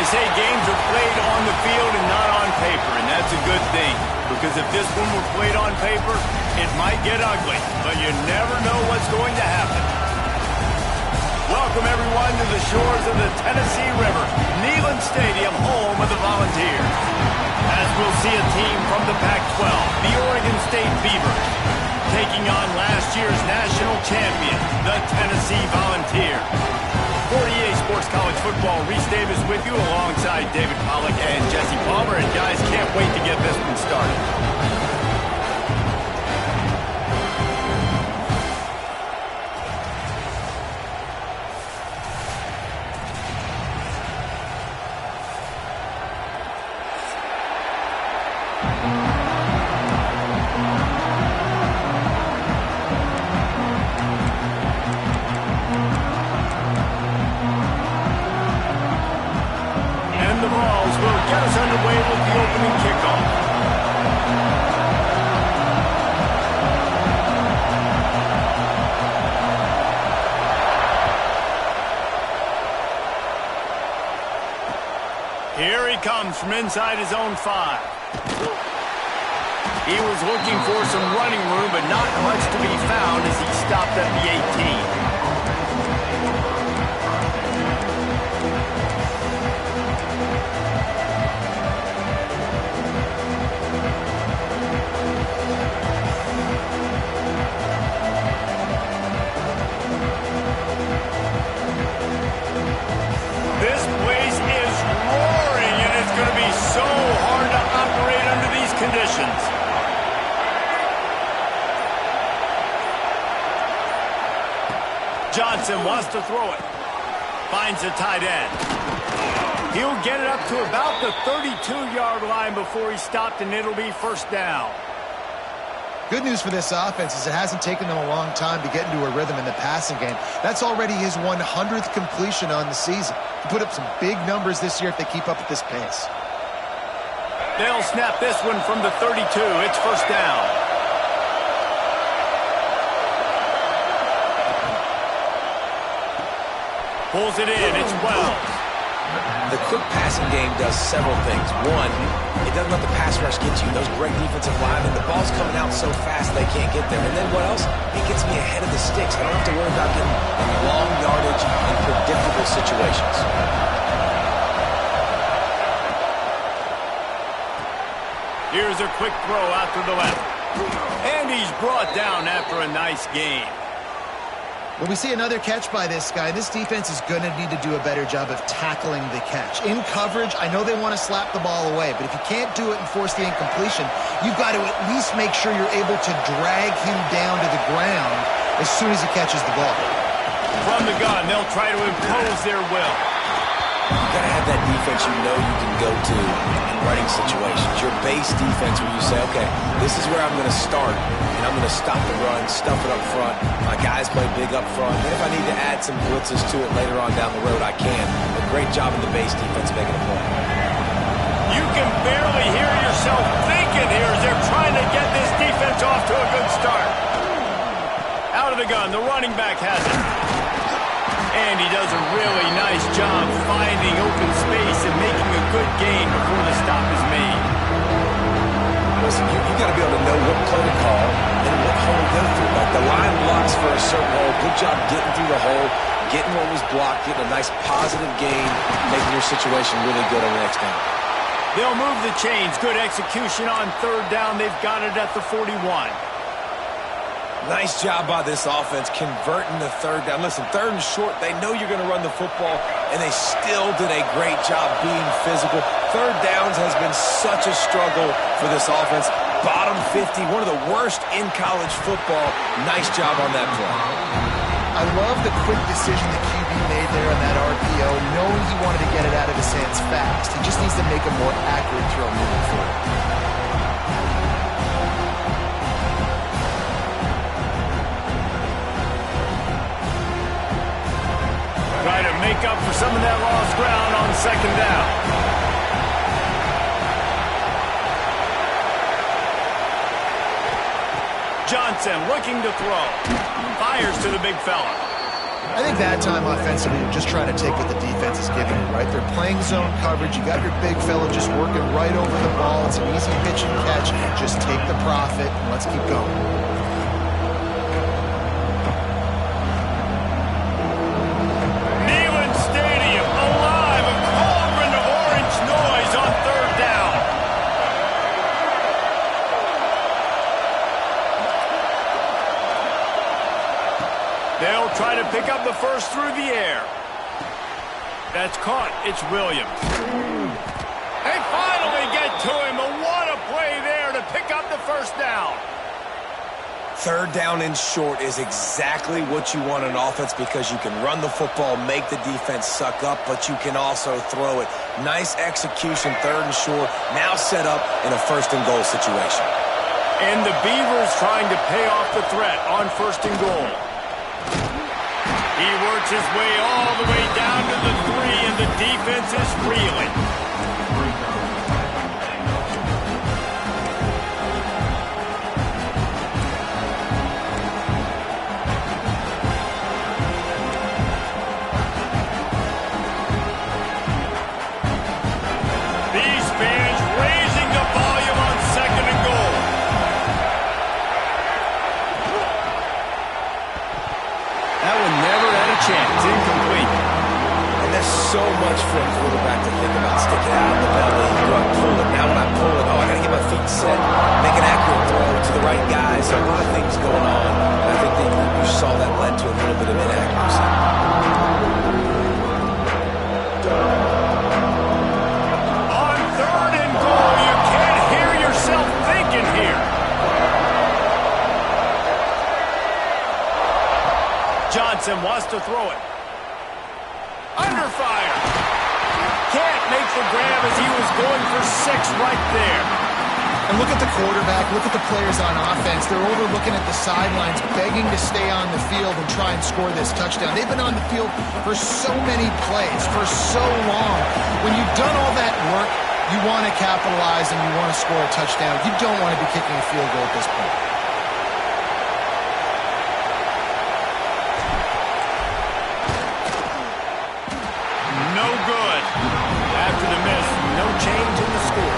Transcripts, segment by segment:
say games are played on the field and not on paper, and that's a good thing. Because if this one were played on paper, it might get ugly, but you never know what's going to happen. Welcome, everyone, to the shores of the Tennessee River, Neyland Stadium, home of the Volunteers. As we'll see a team from the Pac-12, the Oregon State Beavut, taking on last year's national champion, the Tennessee Volunteers. 48 Sports College Football, Reese Davis with you alongside David Pollack and Jesse Palmer. And guys, can't wait to get this one started. Get us underway with the opening kickoff. Here he comes from inside his own 5. He was looking for some running room, but not much to be found as he stopped at the 18. Conditions. Johnson wants to throw it. Finds the tight end. He'll get it up to about the 32-yard line before he's stopped, and it'll be first down. Good news for this offense is it hasn't taken them a long time to get into a rhythm in the passing game. That's already his 100th completion on the season. He put up some big numbers this year if they keep up at this pace. They'll snap this one from the 32. It's first down. Pulls it in. It's Wells. The quick passing game does several things. One, it doesn't let the pass rush get you. Those great defensive linemen, the ball's coming out so fast they can't get there. And then what else? It gets me ahead of the sticks. I don't have to worry about getting in long yardage and predictable situations. Here's a quick throw out to the left. And he's brought down after a nice gain. When we see another catch by this guy, this defense is going to need to do a better job of tackling the catch. In coverage, I know they want to slap the ball away, but if you can't do it and force the incompletion, you've got to at least make sure you're able to drag him down to the ground as soon as he catches the ball. From the gun, they'll try to impose their will. You've got to have that defense you know you can go to in running situations. Your base defense where you say, okay, this is where I'm going to start, and I'm going to stop the run, stuff it up front. My guys play big up front. Then if I need to add some blitzes to it later on down the road, I can. A great job in the base defense making a play. You can barely hear yourself thinking here as they're trying to get this defense off to a good start. Out of the gun, the running back has it. And he does a really nice job finding open space and making a good gain before the stop is made. Listen, you got to be able to know what play to call and what hole to go through. Like the line blocks for a certain hole. Good job getting through the hole, getting what was blocked, getting a nice positive gain, making your situation really good on the next down. They'll move the chains. Good execution on third down. They've got it at the 41. Nice job by this offense converting the third down. Listen, third and short, they know you're going to run the football, and they still did a great job being physical. Third downs has been such a struggle for this offense. Bottom 50, one of the worst in college football. Nice job on that play. I love the quick decision the QB made there on that RPO, knowing he wanted to get it out of his hands fast. He just needs to make a more accurate throw moving forward. Try to make up for some of that lost ground on second down. Johnson looking to throw. Fires to the big fella. I think that time offensively, you're just trying to take what the defense is giving you, right? They're playing zone coverage. You got your big fella just working right over the ball. It's an easy pitch and catch. Just take the profit and let's keep going. They'll try to pick up the first through the air. That's caught. It's Williams. They finally get to him. But what a play there to pick up the first down. Third down and short is exactly what you want on offense because you can run the football, make the defense suck up, but you can also throw it. Nice execution, third and short, now set up in a first and goal situation. And the Beavers trying to pay off the threat on first and goal. He works his way all the way down to the 3, and the defense is reeling. These fans raising the volume on second and goal. That one never had a chance. Incomplete. And there's so much for a quarterback to think about. Stick it out of the belly. Do I pull it? Now when I pull it, I got to get my feet set. Make an accurate throw to the right guy. So a lot of things going on. And I think that you saw that led to a little bit of inaccuracy. On third and goal, you can't hear yourself thinking here. Johnson wants to throw it. Under fire. Can't make the grab as he was going for 6 right there. And look at the quarterback, look at the players on offense. They're overlooking at the sidelines, begging to stay on the field and try and score this touchdown. They've been on the field for so many plays, for so long. When you've done all that work, you want to capitalize and you want to score a touchdown. You don't want to be kicking a field goal at this point. No good. After the miss, no change in the score.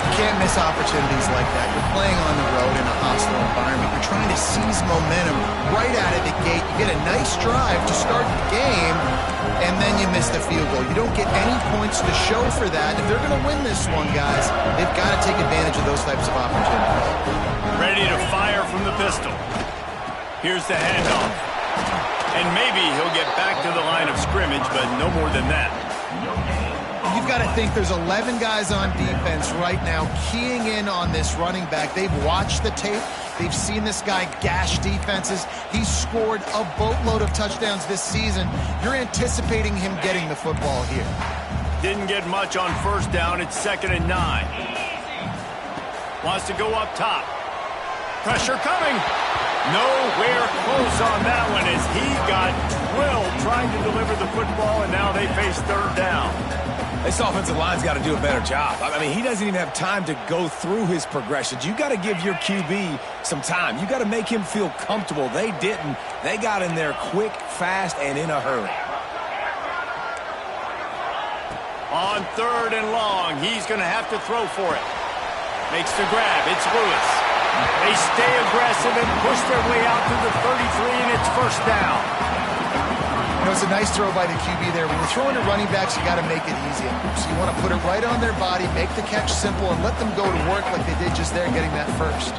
You can't miss opportunities like that. You're playing on the road in a hostile environment. You're trying to seize momentum right out of the gate. You get a nice drive to start the game, and then you miss the field goal. You don't get any points to show for that. If they're going to win this one, guys, they've got to take advantage of those types of opportunities. Ready to fire from the pistol. Here's the handoff. And maybe he'll get back to the line of scrimmage, but no more than that. You've got to think there's 11 guys on defense right now keying in on this running back. They've watched the tape. They've seen this guy gash defenses. He's scored a boatload of touchdowns this season. You're anticipating him getting the football here. Didn't get much on first down. It's 2nd and 9. Wants to go up top. Pressure coming. Nowhere close on that one as he got drilled trying to deliver the football, and now they face third down. This offensive line's got to do a better job. I mean, he doesn't even have time to go through his progressions. You got to give your QB some time. You got to make him feel comfortable. They didn't. They got in there quick, fast, and in a hurry. On 3rd and long, he's going to have to throw for it. Makes the grab. It's Lewis. They stay aggressive and push their way out to the 33, and it's first down. You know, it's a nice throw by the QB there. When you're throwing to running backs, you got to make it easy. So you want to put it right on their body, make the catch simple, and let them go to work like they did just there getting that first.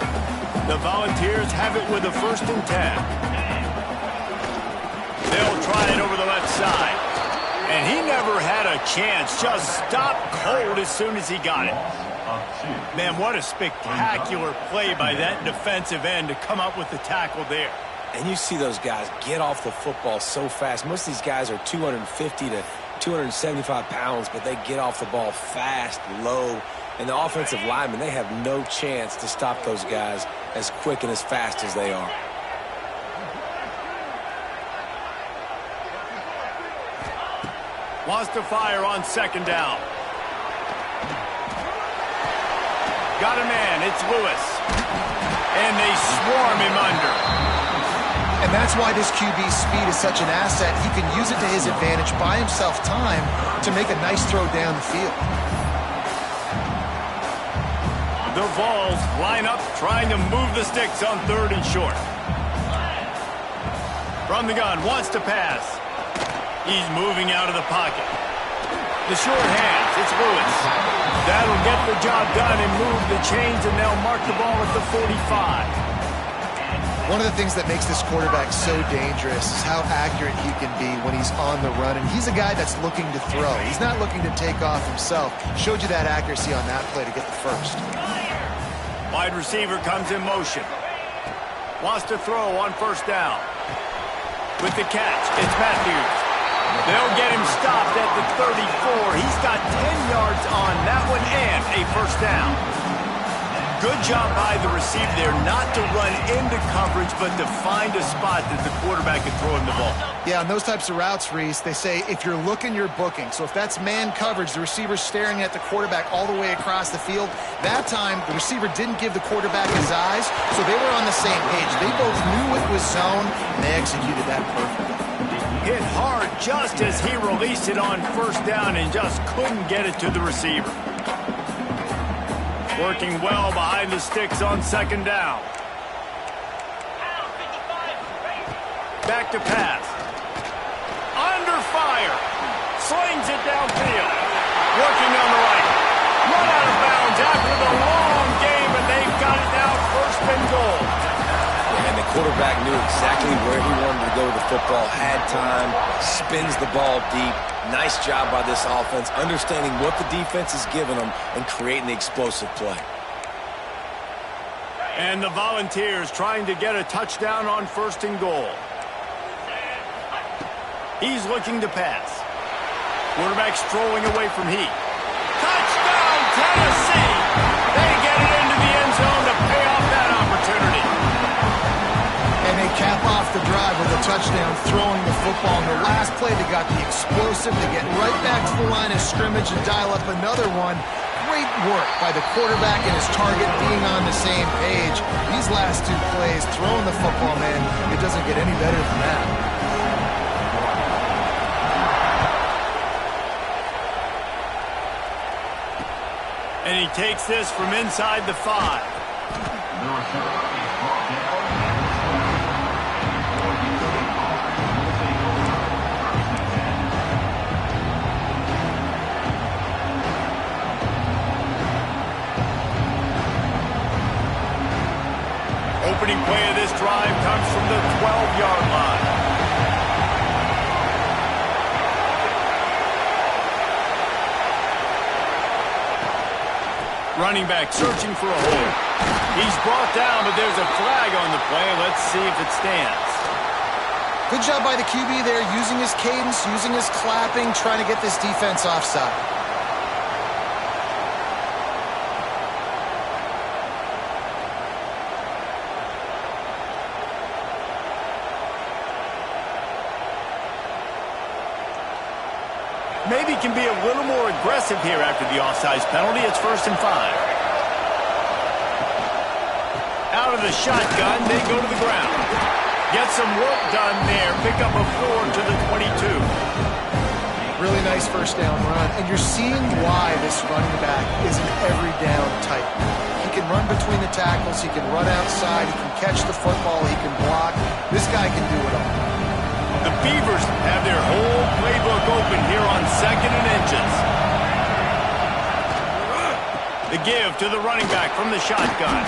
The Volunteers have it with a 1st and 10. They'll try it over the left side. And he never had a chance. Just stopped cold as soon as he got it. Man, what a spectacular play by that defensive end to come up with the tackle there. And you see those guys get off the football so fast. Most of these guys are 250 to 275 pounds, but they get off the ball fast, low. And the offensive linemen, they have no chance to stop those guys as quick and as fast as they are. Wants to fire on 2nd down. Got a man. It's Lewis. And they swarm him under. And that's why this QB's speed is such an asset. He can use it to his advantage, buy himself time to make a nice throw down the field. The Vols line up, trying to move the sticks on 3rd and short. From the gun, wants to pass. He's moving out of the pocket. The short hands, it's Lewis. That'll get the job done and move the chains, and they'll mark the ball at the 45. One of the things that makes this quarterback so dangerous is how accurate he can be when he's on the run, and he's a guy that's looking to throw. He's not looking to take off himself. Showed you that accuracy on that play to get the first. Wide receiver comes in motion. Wants to throw on 1st down. With the catch, it's Matthews. They'll get him stopped at the 34. He's got 10 yards on that one and a 1st down. Good job by the receiver there, not to run into coverage, but to find a spot that the quarterback can throw him the ball. Yeah, on those types of routes, Reese, they say if you're looking, you're booking. So if that's man coverage, the receiver's staring at the quarterback all the way across the field. That time, the receiver didn't give the quarterback his eyes, so they were on the same page. They both knew it was zone, and they executed that perfectly. Hit hard just as he released it on 1st down and just couldn't get it to the receiver. Working well behind the sticks on 2nd down. Back to pass. Under fire. Slings it downfield. Working on the right. Run out of bounds after the long game, and they've got it now 1st and goal. And the quarterback knew exactly where he wanted to go with the football, had time, spins the ball deep. Nice job by this offense, understanding what the defense is giving them and creating the explosive play. And the Volunteers trying to get a touchdown on 1st and goal. He's looking to pass. Quarterback strolling away from Heat. Touchdown, Tennessee! They get it into the end zone to pay off that opportunity. And they cap off the drive with a touchdown, throwing the football. In the last play, they got the explosive to get right back to the line of scrimmage and dial up another one. Great work by the quarterback and his target being on the same page. These last 2 plays, throwing the football, man, it doesn't get any better than that. And he takes this from inside the 5. Opening play of this drive comes from the 12-yard line. Running back searching for a hole. He's brought down, but there's a flag on the play. Let's see if it stands. Good job by the QB there, using his cadence, using his clapping, trying to get this defense offside. Maybe can be a little more aggressive here after the offsides penalty. It's 1st and 5. Out of the shotgun, they go to the ground. Get some work done there. Pick up a 4 to the 22. Really nice 1st down run. And you're seeing why this running back is an every down type. He can run between the tackles. He can run outside. He can catch the football. He can block. This guy can do it all. The Beavers have their whole playbook open here on 2nd and inches. The give to the running back from the shotgun.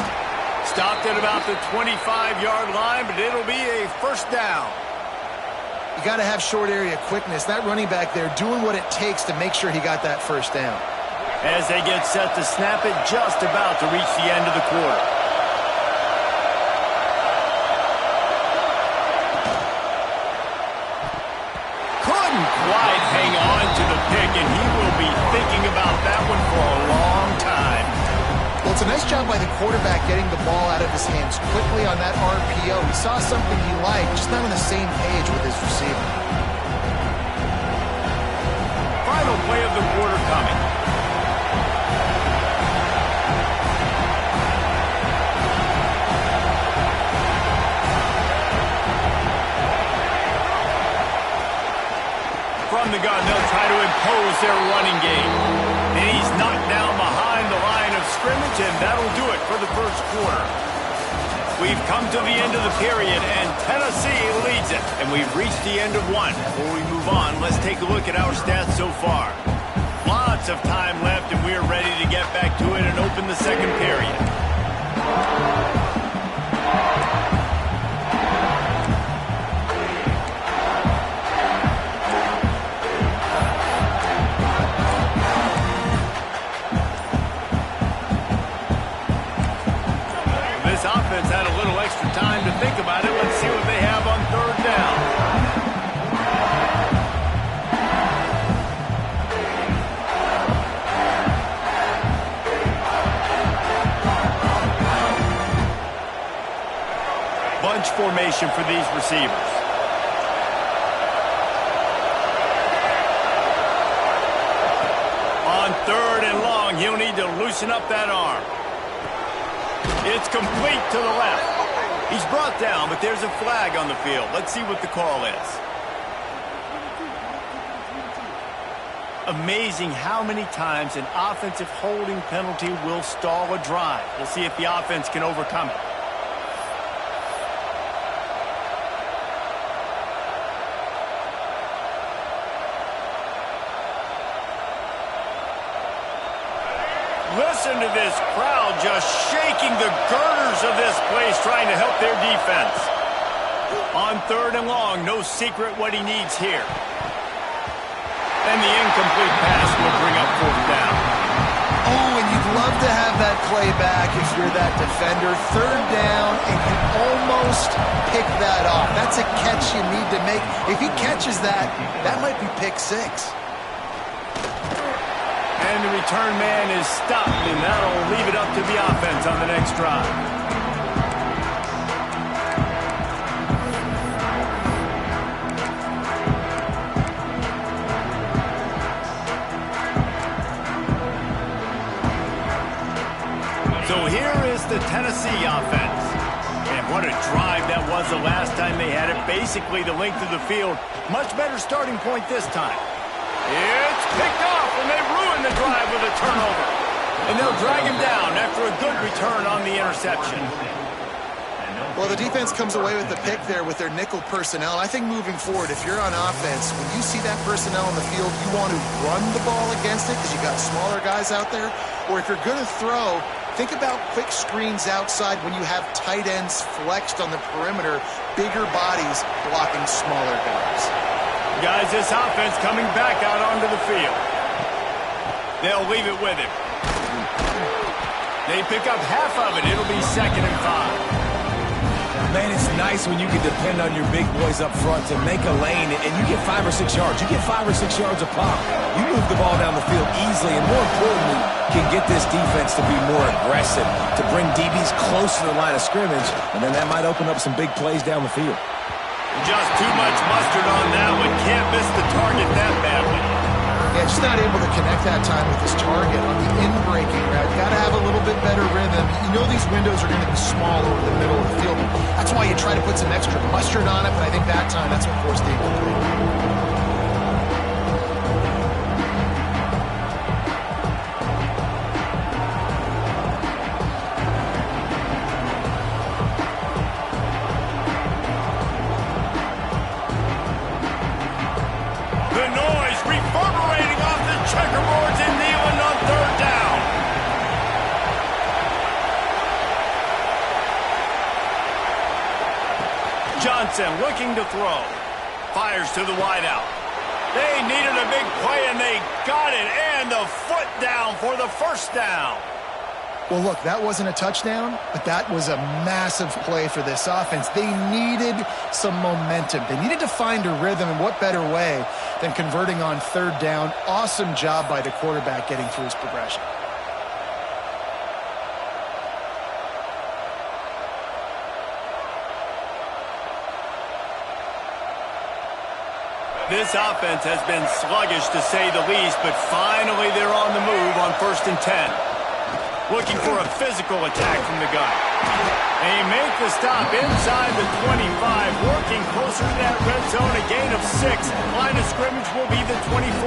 Stopped at about the 25-yard line, but it'll be a 1st down. You got to have short area quickness. That running back there doing what it takes to make sure he got that 1st down. As they get set to snap it, just about to reach the end of the quarter. Quite hang on to the pick, and he will be thinking about that one for a long time. Well, it's a nice job by the quarterback getting the ball out of his hands quickly on that RPO. He saw something he liked, just not on the same page with his receiver. Final play of the quarter coming. they'll try to impose their running game. And he's knocked down behind the line of scrimmage, and that'll do it for the first quarter. We've come to the end of the period, and Tennessee leads it. And we've reached the end of one. Before we move on, let's take a look at our stats so far. Lots of time left, and we're ready to get back to it and open the second period. This offense had a little extra time to think about it. Let's see what they have on third down. Bunch formation for these receivers. On third and long, he'll need to loosen up that arm. It's complete to the left. He's brought down, but there's a flag on the field. Let's see what the call is. Amazing how many times an offensive holding penalty will stall a drive. We'll see if the offense can overcome it. Listen to this crowd just shaking the girders of this place, trying to help their defense. On third and long, no secret what he needs here. And the incomplete pass will bring up fourth down. Oh, and you'd love to have that play back if you're that defender. Third down, and you almost pick that off. That's a catch you need to make. If he catches that, that might be pick six. And the return man is stopped, and that'll leave it up to the offense on the next drive. So here is the Tennessee offense. And what a drive that was the last time they had it. Basically the length of the field. Much better starting point this time. It's picked off, and they ruin the drive with a turnover. And they'll drag him down after a good return on the interception. Well, the defense comes away with the pick there with their nickel personnel. I think moving forward, if you're on offense, when you see that personnel on the field, you want to run the ball against it because you got smaller guys out there. Or if you're going to throw, think about quick screens outside when you have tight ends flexed on the perimeter, bigger bodies blocking smaller guys. Guys, this offense coming back out onto the field. They'll leave it with him. They pick up half of it. It'll be 2nd and 5. Man, it's nice when you can depend on your big boys up front to make a lane, and you get 5 or 6 yards. You get 5 or 6 yards a pop. You move the ball down the field easily, and more importantly, can get this defense to be more aggressive, to bring DBs close to the line of scrimmage, and then that might open up some big plays down the field. Just too much mustard on that one. Can't miss the target that badly. Yeah, just not able to connect that time with his target on the in-breaking route. Got to have a little bit better rhythm. You know these windows are going to be small over the middle of the field. That's why you try to put some extra mustard on it, but I think that time that's what forced the incomplete. Looking to throw. Fires to the wideout. They needed a big play, and they got it. And the foot down for the first down. Well, look, that wasn't a touchdown, but that was a massive play for this offense. They needed some momentum. They needed to find a rhythm, and what better way than converting on third down. Awesome job by the quarterback getting through his progression. This offense has been sluggish, to say the least, but finally they're on the move on 1st and 10. looking for a physical attack from the gun. They make the stop inside the 25, working closer to that red zone, a gain of 6. Line of scrimmage will be the 24.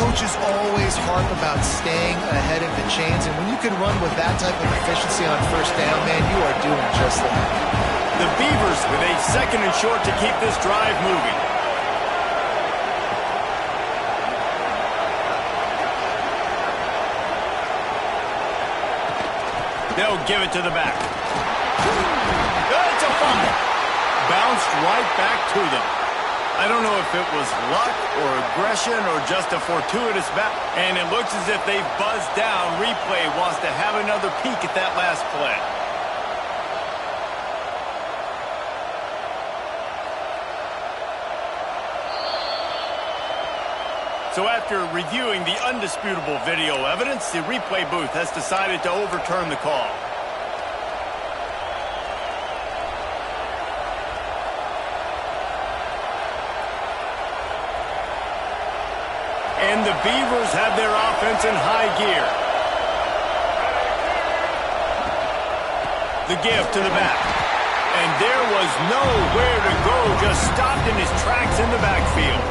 Coaches always harp about staying ahead of the chains, and when you can run with that type of efficiency on first down, man, you are doing just that. The Beavers with a 2nd and short to keep this drive moving. They'll give it to the back. It's a fumble. Bounced right back to them. I don't know if it was luck or aggression or just a fortuitous back. And it looks as if they buzzed down. Replay wants to have another peek at that last play. So after reviewing the undisputable video evidence, the replay booth has decided to overturn the call. And the Beavers have their offense in high gear. The give to the back. And there was nowhere to go, just stopped in his tracks in the backfield.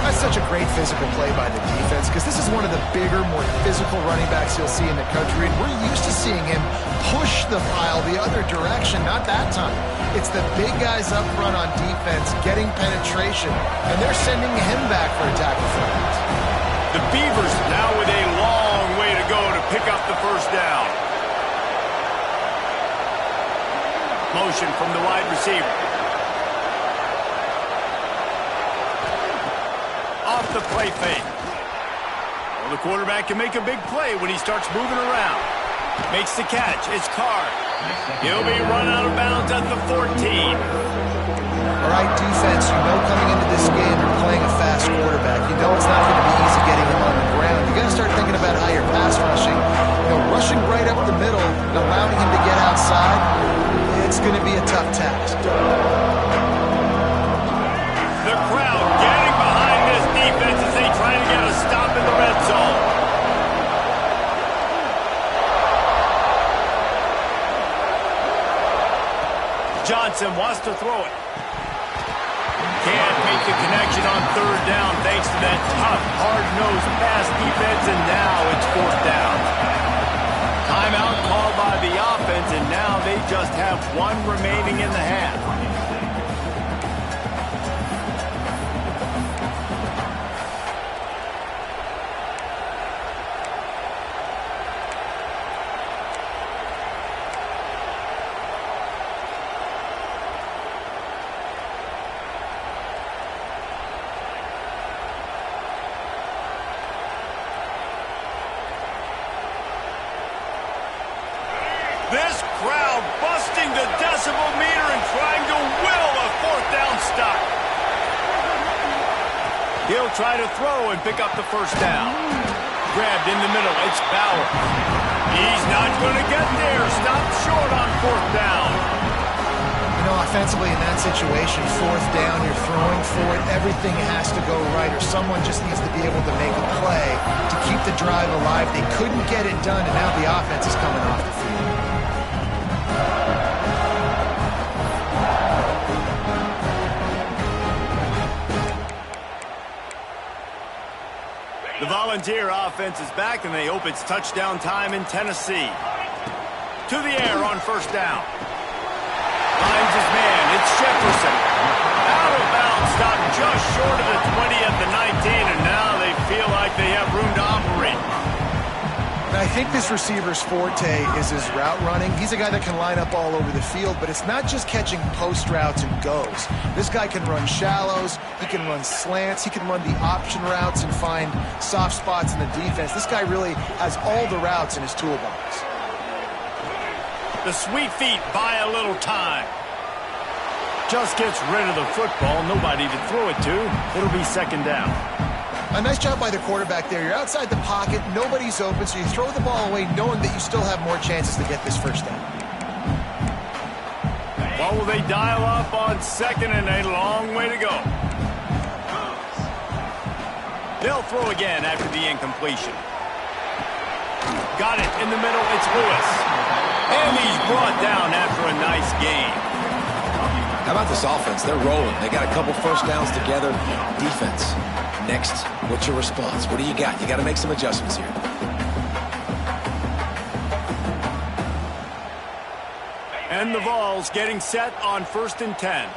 That's such a great physical play by the defense, because this is one of the bigger, more physical running backs you'll see in the country, and we're used to seeing him push the pile the other direction. Not that time. It's the big guys up front on defense getting penetration, and they're sending him back for a tackle for that. The Beavers now with a long way to go to pick up the first down. Motion from the wide receiver. Off the play fake. Well, the quarterback can make a big play when he starts moving around. Makes the catch. It's Carr. He'll be run out of bounds at the 14. All right, defense, you know coming into this game you're playing a fast quarterback. You know it's not going to be easy getting him on the ground. You got to start thinking about how you're pass rushing. You know, rushing right up the middle and allowing him to get outside, it's going to be a tough task. The crowd getting behind this defense as they try to get a stop in the red zone. Johnson wants to throw it. Can't make the connection on 3rd down thanks to that tough, hard-nosed pass defense, and now it's 4th down. Timeout called by the offense, and now they just have 1 remaining in the half. This crowd busting the decibel meter and trying to will a 4th down stop. He'll try to throw and pick up the first down. Grabbed in the middle. It's Bauer. He's not going to get there. Stopped short on 4th down. You know, offensively in that situation, 4th down, you're throwing for it. Everything has to go right, or someone just needs to be able to make a play to keep the drive alive. They couldn't get it done, and now the offense is coming off the field. The Volunteer offense is back, and they hope it's touchdown time in Tennessee. To the air on 1st down. Finds his man. It's Jefferson. Out of bounds, stopped just short of the 20 at the 19, and now they feel like they have room to operate. I think this receiver's forte is his route running. He's a guy that can line up all over the field, but it's not just catching post routes and goes. This guy can run shallows, he can run slants, he can run the option routes and find soft spots in the defense. This guy really has all the routes in his toolbox. The sweet feet buy a little time. Just gets rid of the football, nobody to throw it to. It'll be 2nd down. A nice job by the quarterback there. You're outside the pocket, nobody's open, so you throw the ball away knowing that you still have more chances to get this first down. What will they dial up on 2nd and a long way to go? They'll throw again after the incompletion. Got it in the middle. It's Lewis. And he's brought down after a nice game. How about this offense? They're rolling. They got a couple first downs together. Defense. Next, what's your response? What do you got? You got to make some adjustments here. And the Vols getting set on 1st and 10.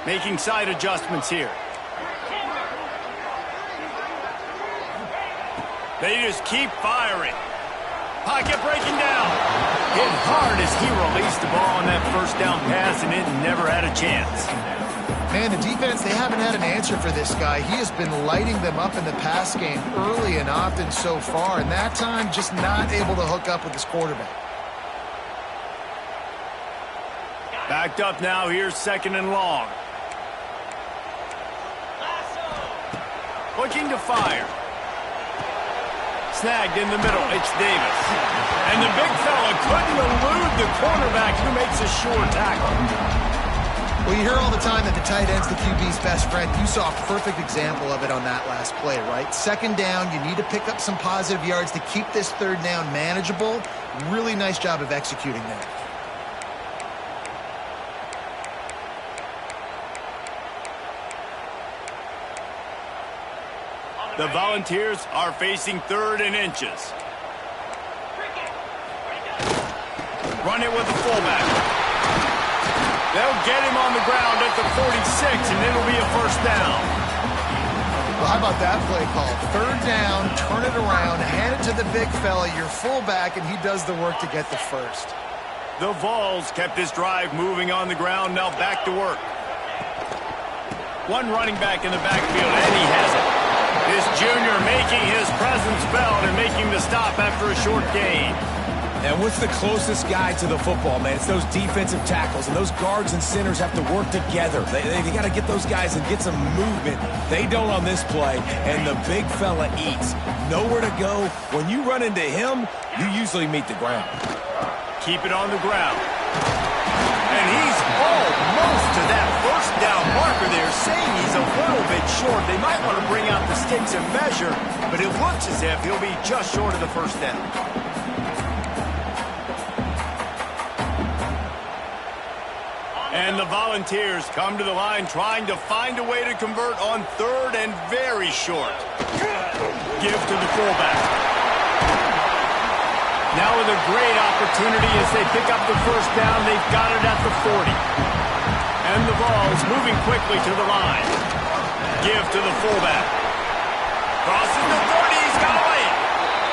Making side adjustments here. They just keep firing. Pocket breaking down. Hit hard as he released the ball on that first down pass, and it never had a chance. Man, the defense, they haven't had an answer for this guy. He has been lighting them up in the pass game early and often so far, and that time just not able to hook up with his quarterback. Backed up now. Here's 2nd and long. Looking to fire. Snagged in the middle. It's Davis. And the big fella couldn't elude the cornerback who makes a sure tackle. Well, you hear all the time that the tight end's the QB's best friend. You saw a perfect example of it on that last play, right? 2nd down, you need to pick up some positive yards to keep this 3rd down manageable. Really nice job of executing that. The Volunteers are facing 3rd and inches. Run it with the fullback. They'll get him on the ground at the 46, and it'll be a 1st down. Well, how about that play call? 3rd down, turn it around, hand it to the big fella, your fullback, and he does the work to get the 1st. The Vols kept this drive moving on the ground, now back to work. One running back in the backfield, and he has it. This junior making his presence felt and making the stop after a short gain. And what's the closest guy to the football, man? It's those defensive tackles, and those guards and centers have to work together. They got to get those guys and get some movement. They don't on this play, and the big fella eats. Nowhere to go. When you run into him, you usually meet the ground. Keep it on the ground. And he's almost to that 1st down marker there, saying he's a little bit short. They might want to bring out the sticks and measure, but it looks as if he'll be just short of the 1st down. And the Volunteers come to the line trying to find a way to convert on 3rd and very short. Give to the fullback. Now with a great opportunity as they pick up the 1st down. They've got it at the 40. And the Vols moving quickly to the line. Give to the fullback. Crosses the 30. He's got away.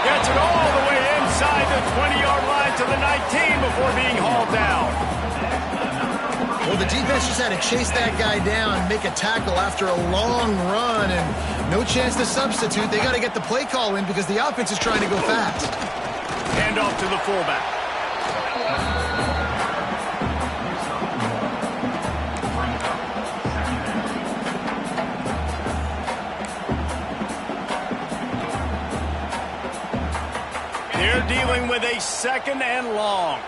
Gets it all the way inside the 20-yard line to the 19 before being hauled down. Well, the defense just had to chase that guy down, make a tackle after a long run, and no chance to substitute. They got to get the play call in because the offense is trying to go fast. Hand off to the fullback. They're dealing with a 2nd and long.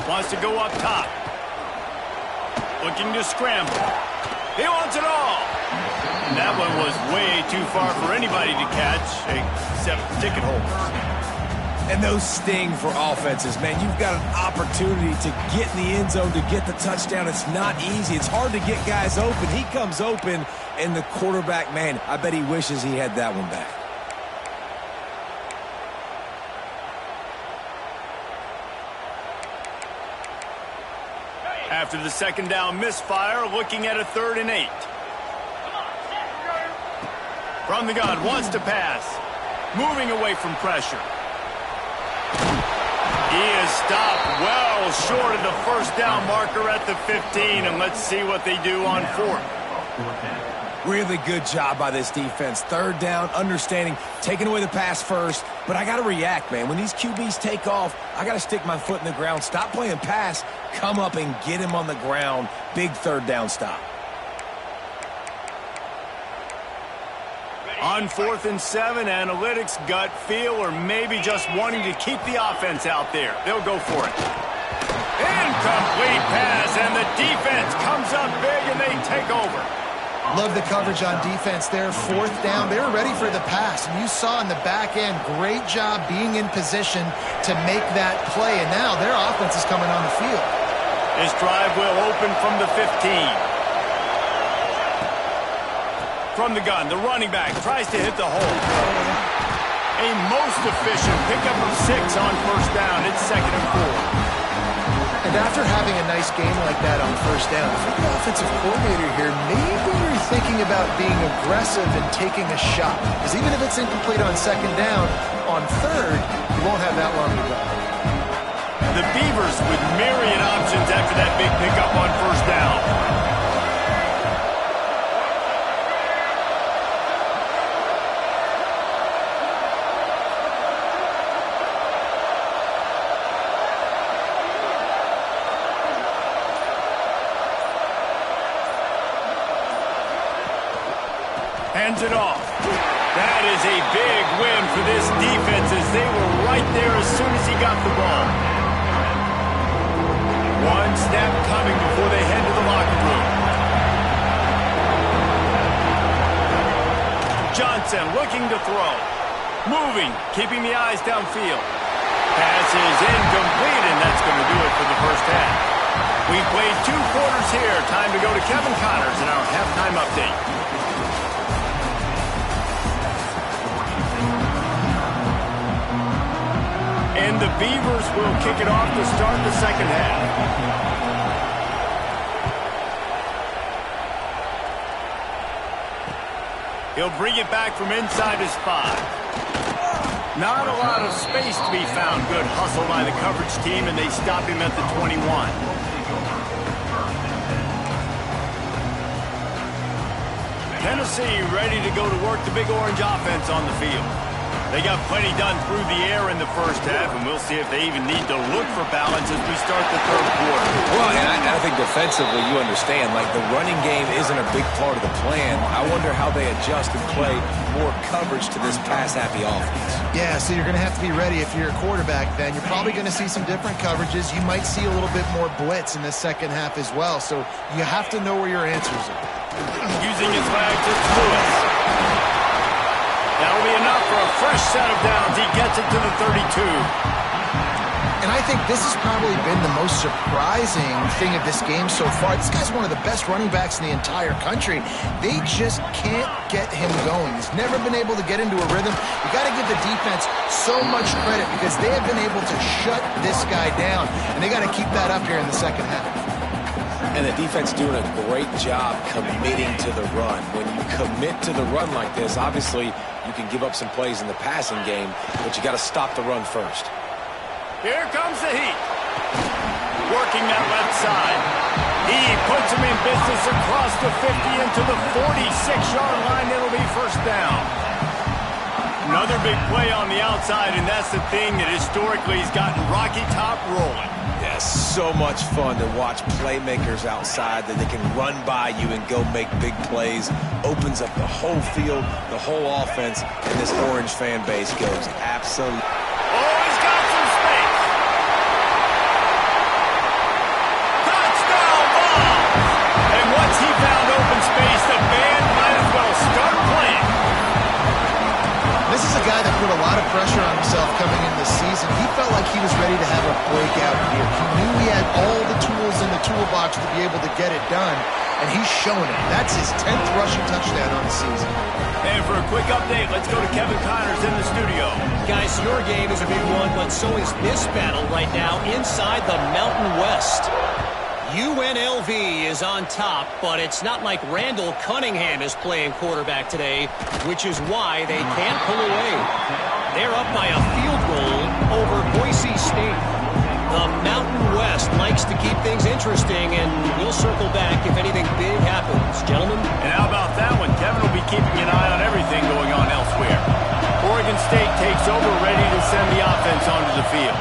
Wants to go up top. Looking to scramble. He wants it all. And that one was way too far for anybody to catch, except ticket holders. And those sting for offenses, man. You've got an opportunity to get in the end zone, to get the touchdown. It's not easy. It's hard to get guys open. He comes open, and the quarterback, man, I bet he wishes he had that one back. After the 2nd down misfire, looking at a 3rd and 8. From the gun, wants to pass. Moving away from pressure. He is stopped well short of the 1st down marker at the 15, and let's see what they do on 4th. Really good job by this defense. 3rd down, understanding, taking away the pass first. But I got to react, man. When these QBs take off, I got to stick my foot in the ground. Stop playing pass. Come up and get him on the ground. Big 3rd down stop. On 4th and 7, analytics, gut feel, or maybe just wanting to keep the offense out there. They'll go for it. Incomplete pass, and the defense comes up big, and they take over. Love the coverage on defense there. 4th down. They were ready for the pass. And you saw in the back end, great job being in position to make that play. And now their offense is coming on the field. This drive will open from the 15. From the gun, the running back tries to hit the hole. A most efficient pickup of 6 on 1st down. It's 2nd and 4. And after having a nice game like that on 1st down, if you're the offensive coordinator here, maybe you're thinking about being aggressive and taking a shot. Because even if it's incomplete on 2nd down, on 3rd, you won't have that long to go. The Beavers with myriad options after that big pickup on 1st down. Hands it off. That is a big win for this defense as they were right there as soon as he got the ball. One snap coming before they head to the locker room. Johnson looking to throw. Moving, keeping the eyes downfield. Pass is incomplete, and that's going to do it for the 1st half. We've played 2 quarters here. Time to go to Kevin Connors in our halftime update. And the Beavers will kick it off to start the 2nd half. He'll bring it back from inside his 5. Not a lot of space to be found. Good hustle by the coverage team, and they stop him at the 21. Tennessee ready to go to work the Big Orange offense on the field. They got plenty done through the air in the 1st half, and we'll see if they even need to look for balance as we start the 3rd quarter. Well, and I think defensively, you understand, like the running game isn't a big part of the plan. I wonder how they adjust and play more coverage to this pass-happy offense. Yeah, so you're going to have to be ready if you're a quarterback then. You're probably going to see some different coverages. You might see a little bit more blitz in the 2nd half as well, so you have to know where your answers are. Using his legs, it's Lewis. That'll be enough for a fresh set of downs. He gets it to the 32. And I think this has probably been the most surprising thing of this game so far. This guy's one of the best running backs in the entire country. They just can't get him going. He's never been able to get into a rhythm. You got to give the defense so much credit because they have been able to shut this guy down. And they got to keep that up here in the 2nd half. And the defense doing a great job committing to the run. When you commit to the run like this, obviously you can give up some plays in the passing game, but you got to stop the run first. Here comes the heat. Working that left side. He puts him in business across the 50 into the 46-yard line. It'll be 1st down. Another big play on the outside, and that's the thing that historically has gotten Rocky Top rolling. Yeah, so much fun to watch playmakers outside that they can run by you and go make big plays. Opens up the whole field, the whole offense, and this Orange fan base goes absolutely. Oh, he's got some space. Touchdown ball. And once he found open space, the band might as well start playing. This is a guy that put a lot of pressure on himself coming in this season. He felt like he was ready to have a breakout year. He knew he had all the tools in the toolbox to be able to get it done, and he's showing it. That's his 10th rushing touchdown on the season. And for a quick update, let's go to Kevin Connors in the studio. Guys, your game is a big one, but so is this battle right now inside the Mountain West. UNLV is on top, but it's not like Randall Cunningham is playing quarterback today, which is why they can't pull away. They're up by a field goal over Boise State. The Mountain West likes to keep things interesting, and we'll circle back if anything big happens. Gentlemen? And how about that one? Kevin will be keeping an eye on everything going on elsewhere. Oregon State takes over, ready to send the offense onto the field.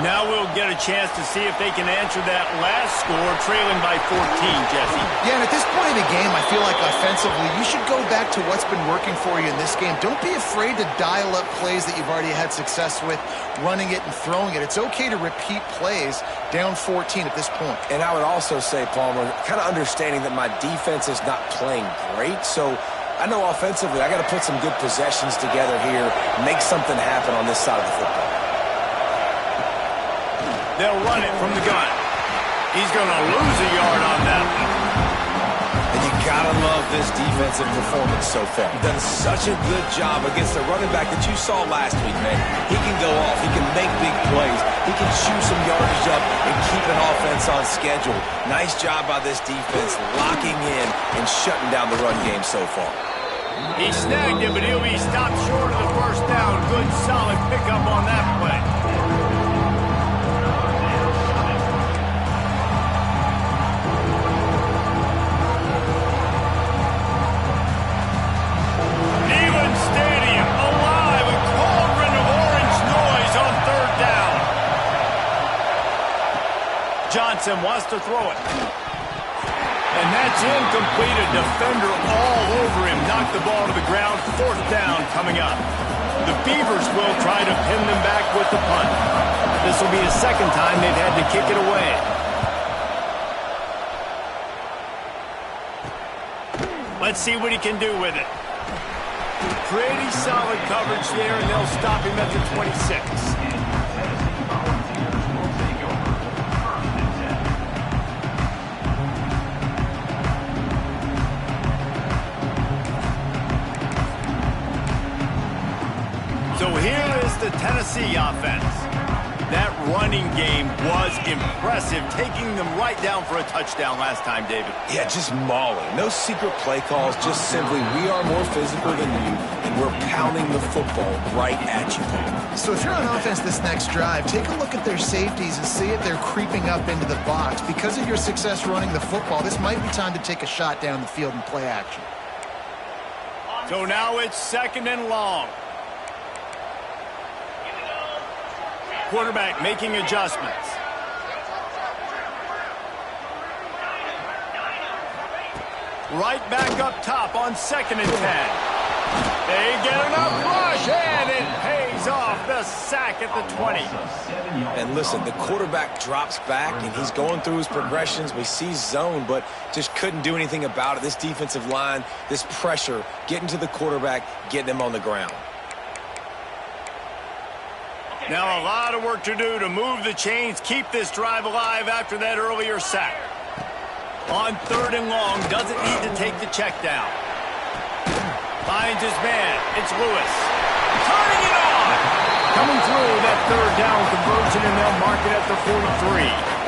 Now we'll get a chance to see if they can answer that last score, trailing by 14, Jesse. Yeah, and at this point in the game, I feel like offensively, you should go back to what's been working for you in this game. Don't be afraid to dial up plays that you've already had success with, running it and throwing it. It's okay to repeat plays down 14 at this point. And I would also say, Palmer, kind of understanding that my defense is not playing great, so I know offensively I got to put some good possessions together here, make something happen on this side of the football. They'll run it from the gun. He's going to lose a yard on that one. And you got to love this defensive performance so far. Done such a good job against the running back that you saw last week, man. He can go off. He can make big plays. He can chew some yardage up and keep an offense on schedule. Nice job by this defense locking in and shutting down the run game so far. He snagged it, but he'll be stopped short of the first down. Good, solid pickup on that play. Stadium alive, a cauldron of orange noise on third down. Johnson wants to throw it. And that's incomplete. A defender all over him. Knocked the ball to the ground. Fourth down coming up. The Beavers will try to pin them back with the punt. This will be the second time they've had to kick it away. Let's see what he can do with it. Pretty solid coverage there, and they'll stop him at the 26. So here is the Tennessee offense. That running game was impressive, taking them right down for a touchdown last time, David. Yeah, just mauling. No secret play calls, just simply we are more physical than you, and we're pounding the football right at you, Paul. So if you're on offense this next drive, take a look at their safeties and see if they're creeping up into the box. Because of your success running the football, this might be time to take a shot down the field and play action. So now it's second and long. Quarterback making adjustments. Right back up top on second and 10. They get enough rush, and it pays off. The sack at the 20. And listen, the quarterback drops back, and he's going through his progressions. We see zone, but just couldn't do anything about it. This defensive line, this pressure, getting to the quarterback, getting him on the ground. Now a lot of work to do to move the chains, keep this drive alive after that earlier sack. On third and long, doesn't need to take the check down. Finds his man. It's Lewis. Turning it on! Coming through that third down conversion, and they'll mark it at the 43.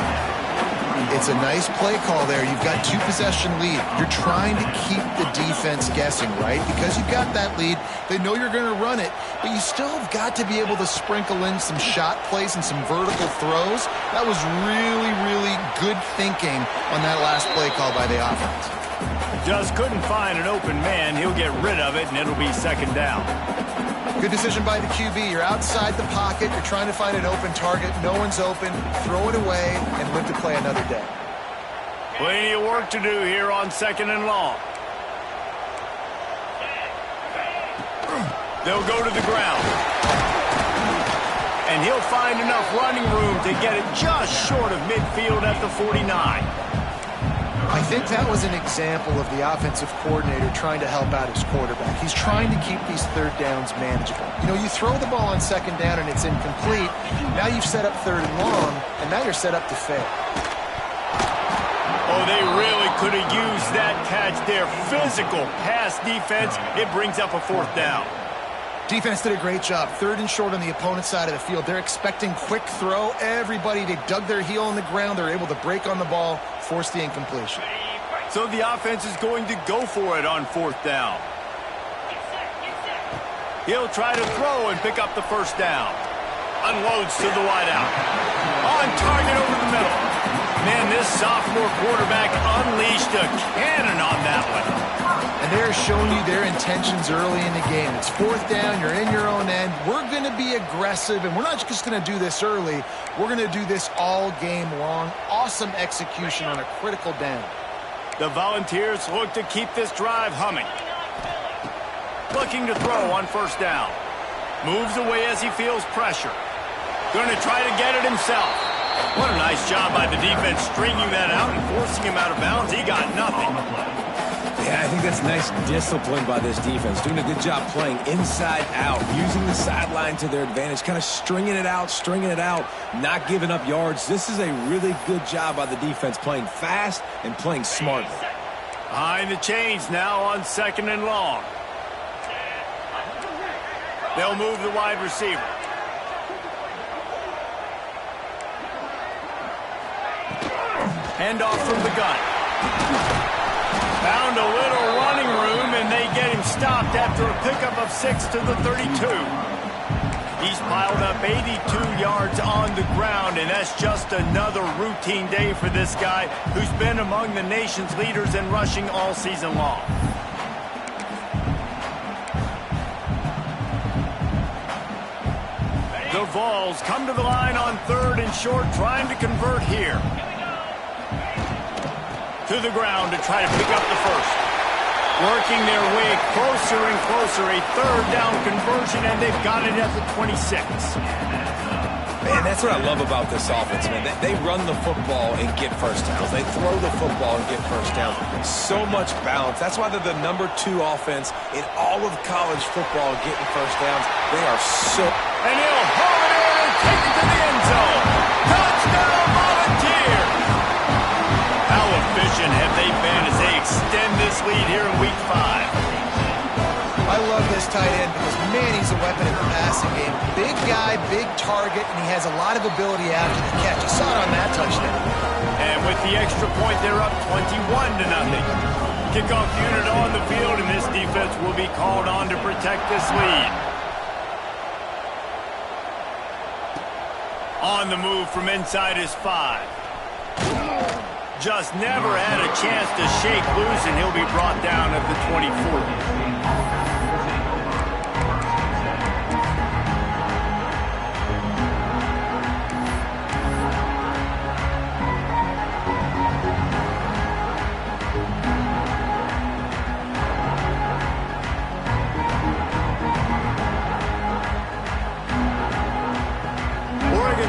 It's a nice play call there. You've got two-possession lead. You're trying to keep the defense guessing, right? Because you've got that lead, they know you're going to run it, but you still have got to be able to sprinkle in some shot plays and some vertical throws. That was really, really good thinking on that last play call by the offense. Just couldn't find an open man. He'll get rid of it, and it'll be second down. Good decision by the QB. You're outside the pocket. You're trying to find an open target. No one's open. Throw it away and live to play another day. Plenty of work to do here on second and long. They'll go to the ground. And he'll find enough running room to get it just short of midfield at the 49. I think that was an example of the offensive coordinator trying to help out his quarterback. He's trying to keep these third downs manageable. You know, you throw the ball on second down and it's incomplete. Now you've set up third and long, and now you're set up to fail. Oh, they really could have used that catch there. Physical pass defense. It brings up a fourth down. Defense did a great job. Third and short on the opponent's side of the field. They're expecting quick throw. Everybody, they dug their heel on the ground. They're able to break on the ball, force the incompletion. So the offense is going to go for it on fourth down. He'll try to throw and pick up the first down. Unloads to the wideout. On target over the middle. Man, this sophomore quarterback unleashed a cannon on that one. And they're showing you their intentions early in the game. It's fourth down, you're in your own end. We're going to be aggressive, and we're not just going to do this early. We're going to do this all game long. Awesome execution on a critical down. The Volunteers look to keep this drive humming. Looking to throw on first down. Moves away as he feels pressure. Going to try to get it himself. What a nice job by the defense stringing that out and forcing him out of bounds. He got nothing. Yeah, I think that's nice discipline by this defense. Doing a good job playing inside out, using the sideline to their advantage, kind of stringing it out, not giving up yards. This is a really good job by the defense, playing fast and playing smartly. Behind the chains now on second and long. They'll move the wide receiver. Handoff from the gun. Found a little running room, and they get him stopped after a pickup of 6 to the 32. He's piled up 82 yards on the ground, and that's just another routine day for this guy who's been among the nation's leaders in rushing all season long. The Vols come to the line on third and short, trying to convert here. To the ground to try to pick up the first. Working their way closer and closer. A third down conversion, and they've got it at the 26. Man, that's what I love about this offense, man. They run the football and get first downs. They throw the football and get first downs. So much balance. That's why they're the #2 offense in all of college football getting first downs. They are so... And he'll haul it in and take it to the end zone. Touchdown, Volunteers! How efficient have they been as they extend this lead here in Week 5? I love this tight end because, man, he's a weapon in the passing game. Big guy, big target, and he has a lot of ability after the catch. You saw it on that touchdown. And with the extra point, they're up 21-0. Kickoff unit on the field, and this defense will be called on to protect this lead. On the move from inside his 5. Just never had a chance to shake loose, and he'll be brought down at the 24.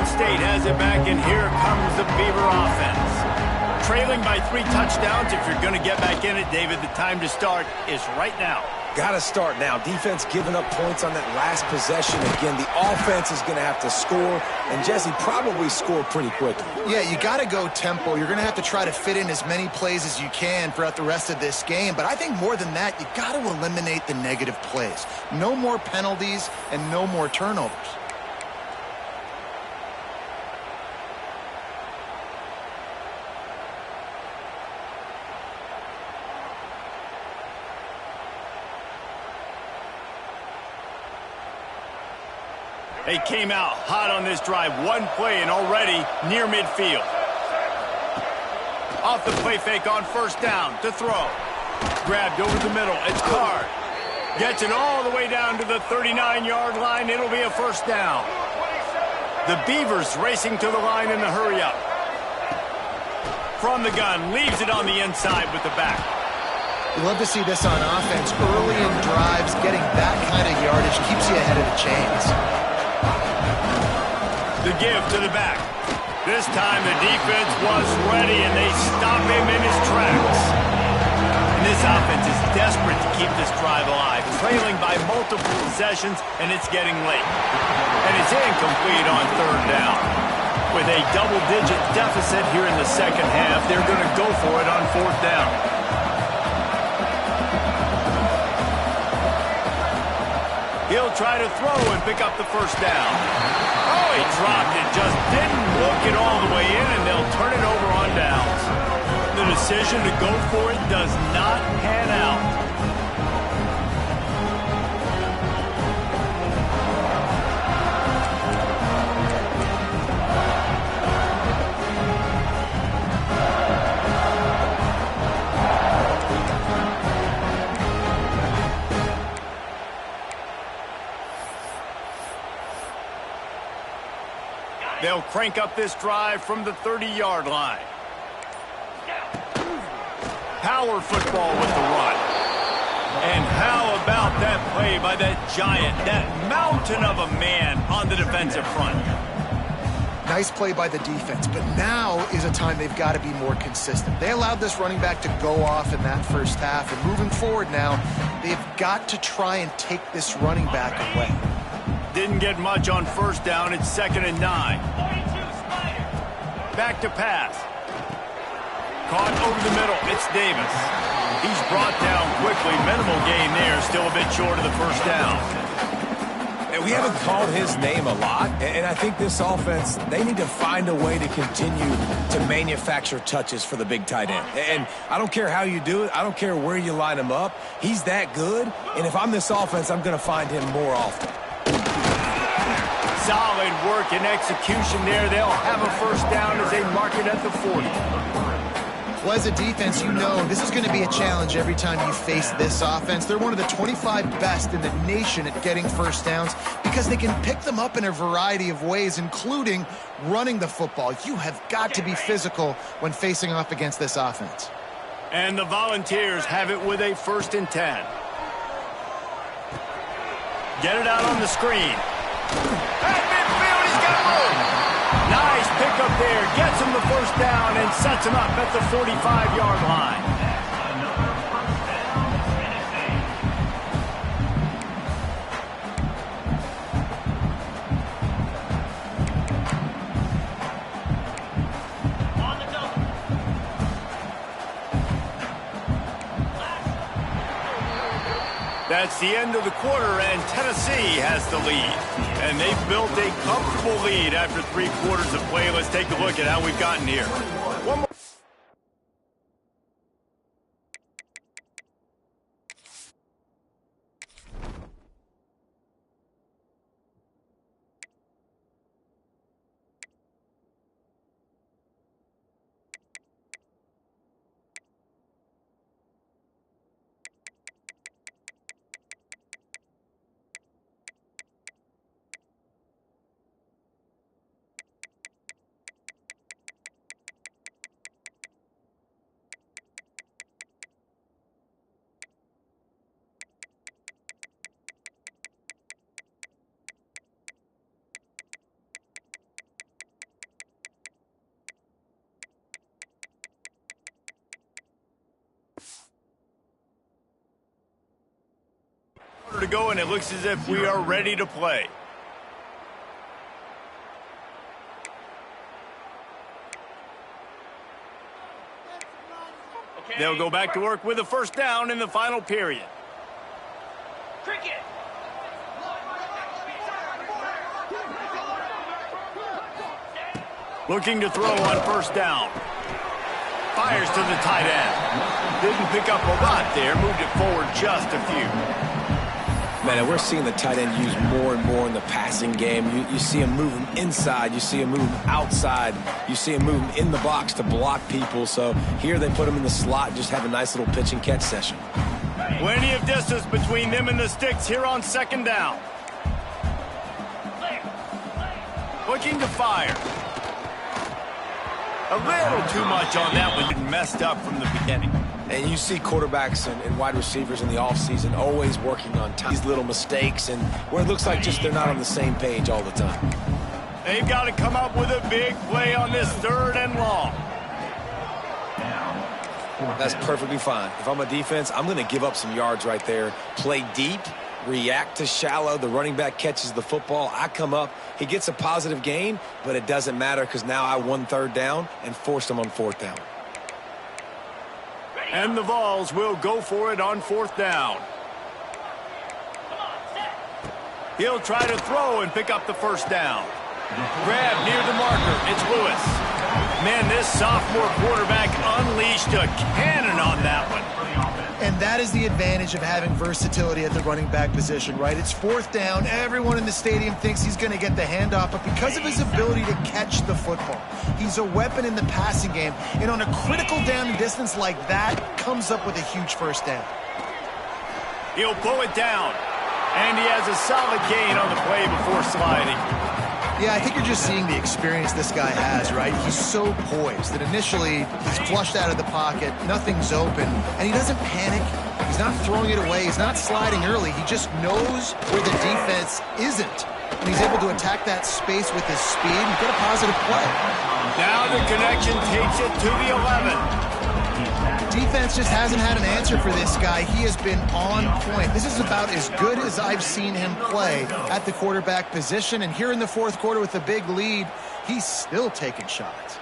State has it back, and here comes the Beaver offense. Trailing by 3 touchdowns. If you're going to get back in it, David, the time to start is right now. Got to start now. Defense giving up points on that last possession. Again, the offense is going to have to score, and Jesse probably score pretty quickly. Yeah, you got to go tempo. You're going to have to try to fit in as many plays as you can throughout the rest of this game. But I think more than that, you got to eliminate the negative plays. No more penalties and no more turnovers. They came out hot on this drive. One play and already near midfield. Off the play fake on first down to throw. Grabbed over the middle. It's Card. Gets it all the way down to the 39-yard line. It'll be a first down. The Beavers racing to the line in the hurry-up. From the gun, leaves it on the inside with the back. We love to see this on offense. Early in drives, getting that kind of yardage keeps you ahead of the chains. The give to the back. This time the defense was ready, and they stop him in his tracks. And this offense is desperate to keep this drive alive, trailing by multiple possessions, and it's getting late. And it's incomplete on third down. With a double-digit deficit here in the second half, they're going to go for it on fourth down. He'll try to throw and pick up the first down. Oh, he dropped it, just didn't look it all the way in, and they'll turn it over on downs. The decision to go for it does not pan out. They'll crank up this drive from the 30-yard line. Power football with the run. And how about that play by that giant, that mountain of a man on the defensive front? Nice play by the defense, but now is a time they've got to be more consistent. They allowed this running back to go off in that first half, and moving forward now, they've got to try and take this running back away. Didn't get much on first down. It's 2nd and 9. Back to pass. Caught over the middle. It's Davis. He's brought down quickly. Minimal gain there. Still a bit short of the first down. And we haven't called his name a lot, and I think this offense, they need to find a way to continue to manufacture touches for the big tight end. And I don't care how you do it. I don't care where you line him up. He's that good, and if I'm this offense, I'm going to find him more often. Solid work and execution there. They'll have a first down as they mark it at the 40. Well, as a defense, you know this is going to be a challenge every time you face this offense. They're one of the 25 best in the nation at getting first downs because they can pick them up in a variety of ways, including running the football. You have got to be physical when facing off against this offense. And the Volunteers have it with a 1st and 10. Get it out on the screen. At midfield, he's got room. Nice pickup there. Gets him the first down and sets him up at the 45-yard line. That's the end of the quarter, and Tennessee has the lead. And they've built a comfortable lead after 3 quarters of play. Let's take a look at how we've gotten here. One more. To go, and it looks as if we are ready to play. They'll go back to work with a first down in the final period. Cricket. Looking to throw on first down. Fires to the tight end. Didn't pick up a lot there. Moved it forward just a few. Man, and we're seeing the tight end used more and more in the passing game. You see him move him inside. You see him move him outside. You see him move him in the box to block people. So here they put him in the slot, just have a nice little pitch and catch session. Plenty of distance between them and the sticks here on 2nd down. Looking to fire. A little too much on that one. Messed up from the beginning. And you see quarterbacks and wide receivers in the offseason always working on these little mistakes and where it looks like just they're not on the same page all the time. They've got to come up with a big play on this 3rd and long. That's perfectly fine. If I'm a defense, I'm going to give up some yards right there. Play deep, react to shallow. The running back catches the football. I come up. He gets a positive gain, but it doesn't matter because now I won 3rd down and forced him on 4th down. And the Vols will go for it on 4th down. He'll try to throw and pick up the first down. Grab near the marker. It's Lewis. Man, this sophomore quarterback unleashed a cannon on that one. And that is the advantage of having versatility at the running back position, right? It's 4th down. Everyone in the stadium thinks he's going to get the handoff, but because of his ability to catch the football, he's a weapon in the passing game. And on a critical down and distance like that, comes up with a huge first down. He'll pull it down. And he has a solid gain on the play before sliding. Yeah, I think you're just seeing the experience this guy has, right? He's so poised that initially he's flushed out of the pocket, nothing's open, and he doesn't panic. He's not throwing it away. He's not sliding early. He just knows where the defense isn't, and he's able to attack that space with his speed and get a positive play. Now the connection takes it to the 11. Defense just hasn't had an answer for this guy. He has been on point. This is about as good as I've seen him play at the quarterback position. And here in the fourth quarter with a big lead, he's still taking shots.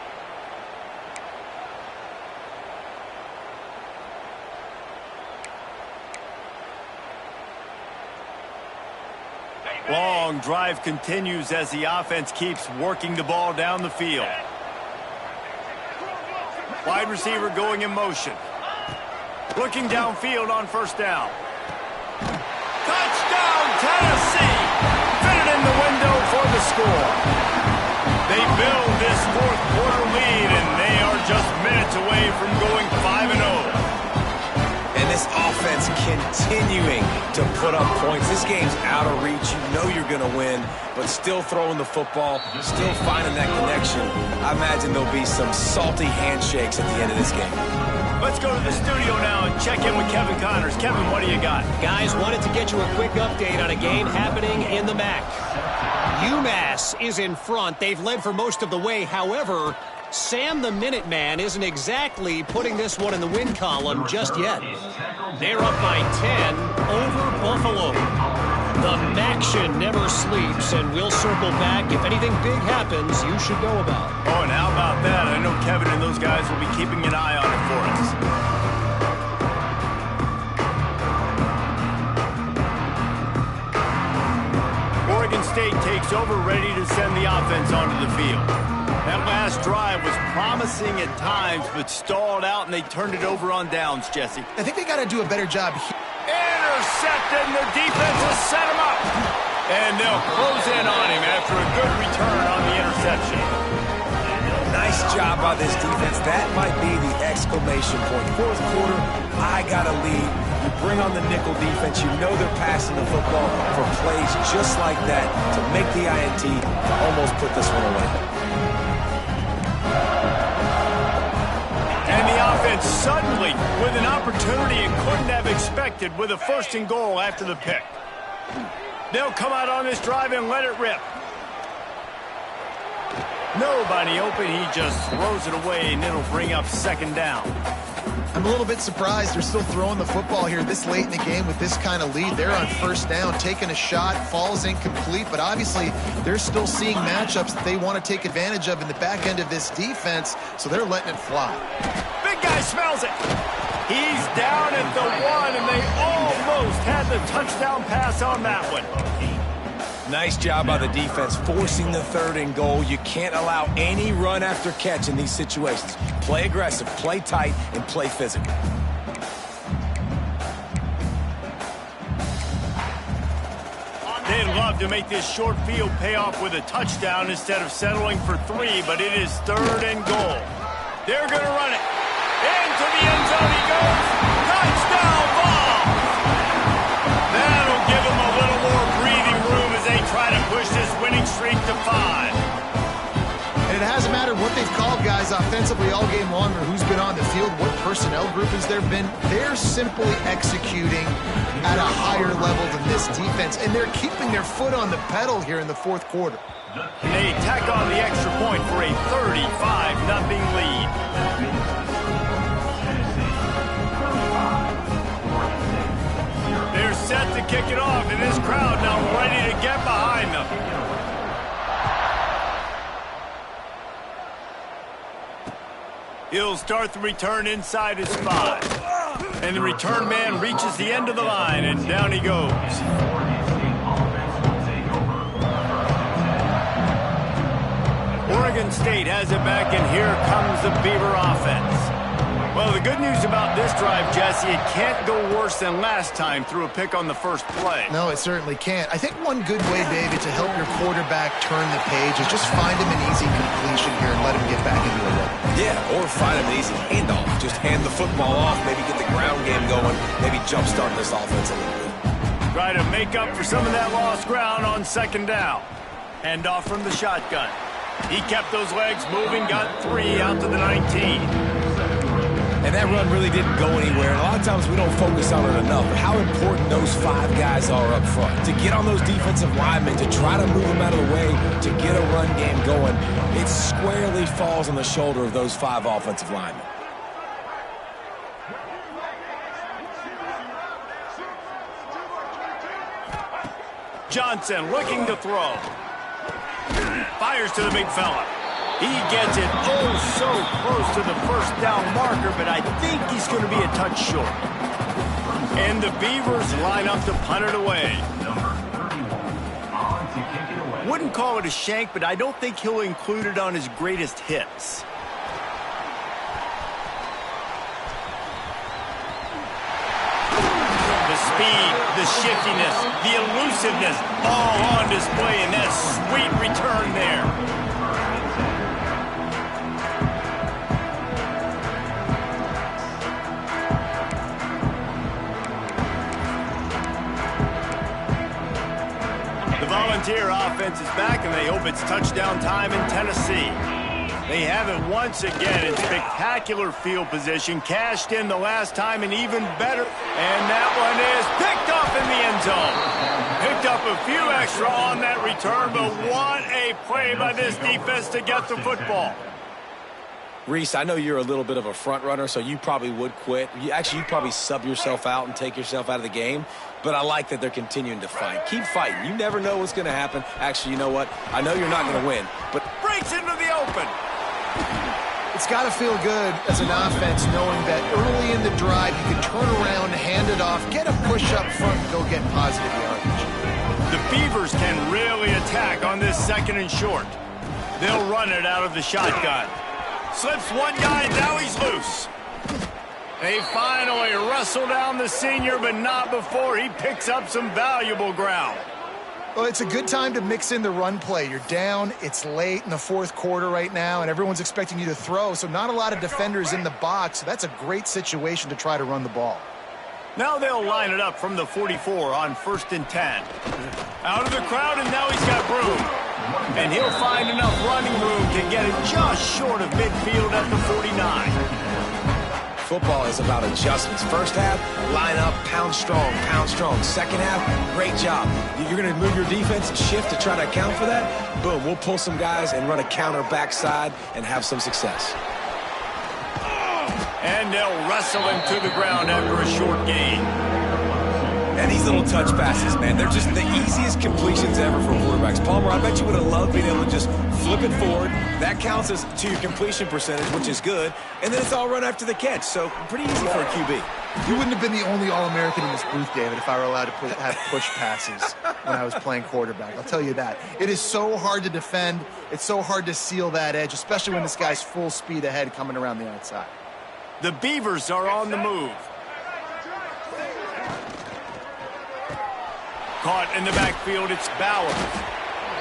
Long drive continues as the offense keeps working the ball down the field. Wide receiver going in motion. Looking downfield on first down. Touchdown, Tennessee! Fitted in the window for the score. They build this fourth quarter lead, and they are just minutes away from going 5-0. And this offense continuing to put up points. This game's out of reach. You know you're going to win, but still throwing the football, still finding that connection. I imagine there'll be some salty handshakes at the end of this game. Let's go to the studio now and check in with Kevin Connors. Kevin, what do you got? Guys, wanted to get you a quick update on a game happening in the MAC. UMass is in front. They've led for most of the way. However, Sam the Minuteman isn't exactly putting this one in the win column just yet. They're up by 10 over Buffalo. The Maction never sleeps, and we'll circle back. If anything big happens, you should know about. Oh, and how about that? I know Kevin and those guys will be keeping an eye on it for us. Oregon State takes over, ready to send the offense onto the field. That last drive was promising at times, but stalled out, and they turned it over on downs, Jesse. I think they got to do a better job here. Intercepted, and the defense will set him up. And they'll close in on him after a good return on the interception. Nice job by this defense. That might be the exclamation point. Fourth quarter, I got a lead. You bring on the nickel defense. You know they're passing the football for plays just like that to make the INT to almost put this one away. And the offense suddenly with an opportunity it couldn't have expected with a 1st and goal after the pick. They'll come out on this drive and let it rip. Nobody open. He just throws it away, and it'll bring up 2nd down. I'm a little bit surprised they're still throwing the football here this late in the game with this kind of lead. They're on 1st down, taking a shot, falls incomplete, but obviously they're still seeing matchups that they want to take advantage of in the back end of this defense, so they're letting it fly. Big guy smells it. He's down at the 1, and they almost had the touchdown pass on that one. Nice job by the defense forcing the 3rd and goal. You can't allow any run after catch in these situations. Play aggressive, play tight, and play physical. They'd love to make this short field pay off with a touchdown instead of settling for 3, but it is 3rd and goal. They're going to run it. Into the end zone he goes. Touchdown ball! That'll give him a little more breathing room as they try to push this winning streak to 5. And it hasn't mattered what they've called guys offensively all game long or who's been on the field, what personnel group has there been. They're simply executing at a higher level than this defense, and they're keeping their foot on the pedal here in the fourth quarter. And they tack on the extra point for a 35-0 lead. They're set to kick it off, and this crowd now ready to get behind them. He'll start the return inside his 5. And the return man reaches the end of the line, and down he goes. Oregon State has it back, and here comes the Beaver offense. Well, the good news about this drive, Jesse, it can't go worse than last time through a pick on the first play. No, it certainly can't. I think one good way, David, to help your quarterback turn the page is just find him an easy completion here and let him get back into a rhythm. Yeah, or find him an easy handoff. Just hand the football off, maybe get the ground game going, maybe jumpstart this offense a little bit. Try to make up for some of that lost ground on 2nd down. Hand off from the shotgun. He kept those legs moving, got 3 out to the 19. And that run really didn't go anywhere. And a lot of times we don't focus on it enough, but how important those 5 guys are up front. To get on those defensive linemen, to try to move them out of the way, to get a run game going, it squarely falls on the shoulder of those 5 offensive linemen. Johnson looking to throw. Fires to the big fella. He gets it so close to the first down marker, but I think he's going to be a touch short. And the Beavers line up to punt it away. Wouldn't call it a shank, but I don't think he'll include it on his greatest hits. The speed, the shiftiness, the elusiveness, all on display in that sweet return there. The Volunteer offense is back, and they hope it's touchdown time in Tennessee. They have it once again in spectacular field position, cashed in the last time, and even better. And that one is picked off in the end zone. Picked up a few extra on that return, but what a play by this defense to get the football. Reese, I know you're a little bit of a front runner, so you probably would quit. You'd probably sub yourself out and take yourself out of the game. But I like that they're continuing to fight. Keep fighting. You never know what's going to happen. Actually, you know what? I know you're not going to win, but Breaks into the open. It's got to feel good as an offense knowing that early in the drive you can turn around, hand it off, get a push up front, and go get positive yardage. The Beavers can really attack on this 2nd and short. They'll run it out of the shotgun. Slips one guy, now he's loose. They finally wrestle down the senior, but not before he picks up some valuable ground. Well, it's a good time to mix in the run play. You're down, it's late in the 4th quarter right now, and everyone's expecting you to throw, so not a lot of defenders in the box. So that's a great situation to try to run the ball. Now they'll line it up from the 44 on 1st and 10. Out of the crowd, and now he's got room. And he'll find enough running room to get it just short of midfield at the 49. football is about adjustments. First half, line up, pound strong, pound strong. Second half, great job. You're going to move your defense and shift to try to account for that. Boom, we'll pull some guys and run a counter backside and have some success. And they'll wrestle him to the ground after a short gain. And these little touch passes, man, they're just the easiest completions ever for quarterbacks. Palmer, I bet you would have loved being able to just flip it forward. That counts as to your completion percentage, which is good. And then it's all run after the catch, so pretty easy for a QB. You wouldn't have been the only All-American in this booth, David, if I were allowed to have push passes when I was playing quarterback. I'll tell you that. It is so hard to defend. It's so hard to seal that edge, especially when this guy's full speed ahead coming around the outside. The Beavers are on the move. Caught in the backfield, it's Bauer.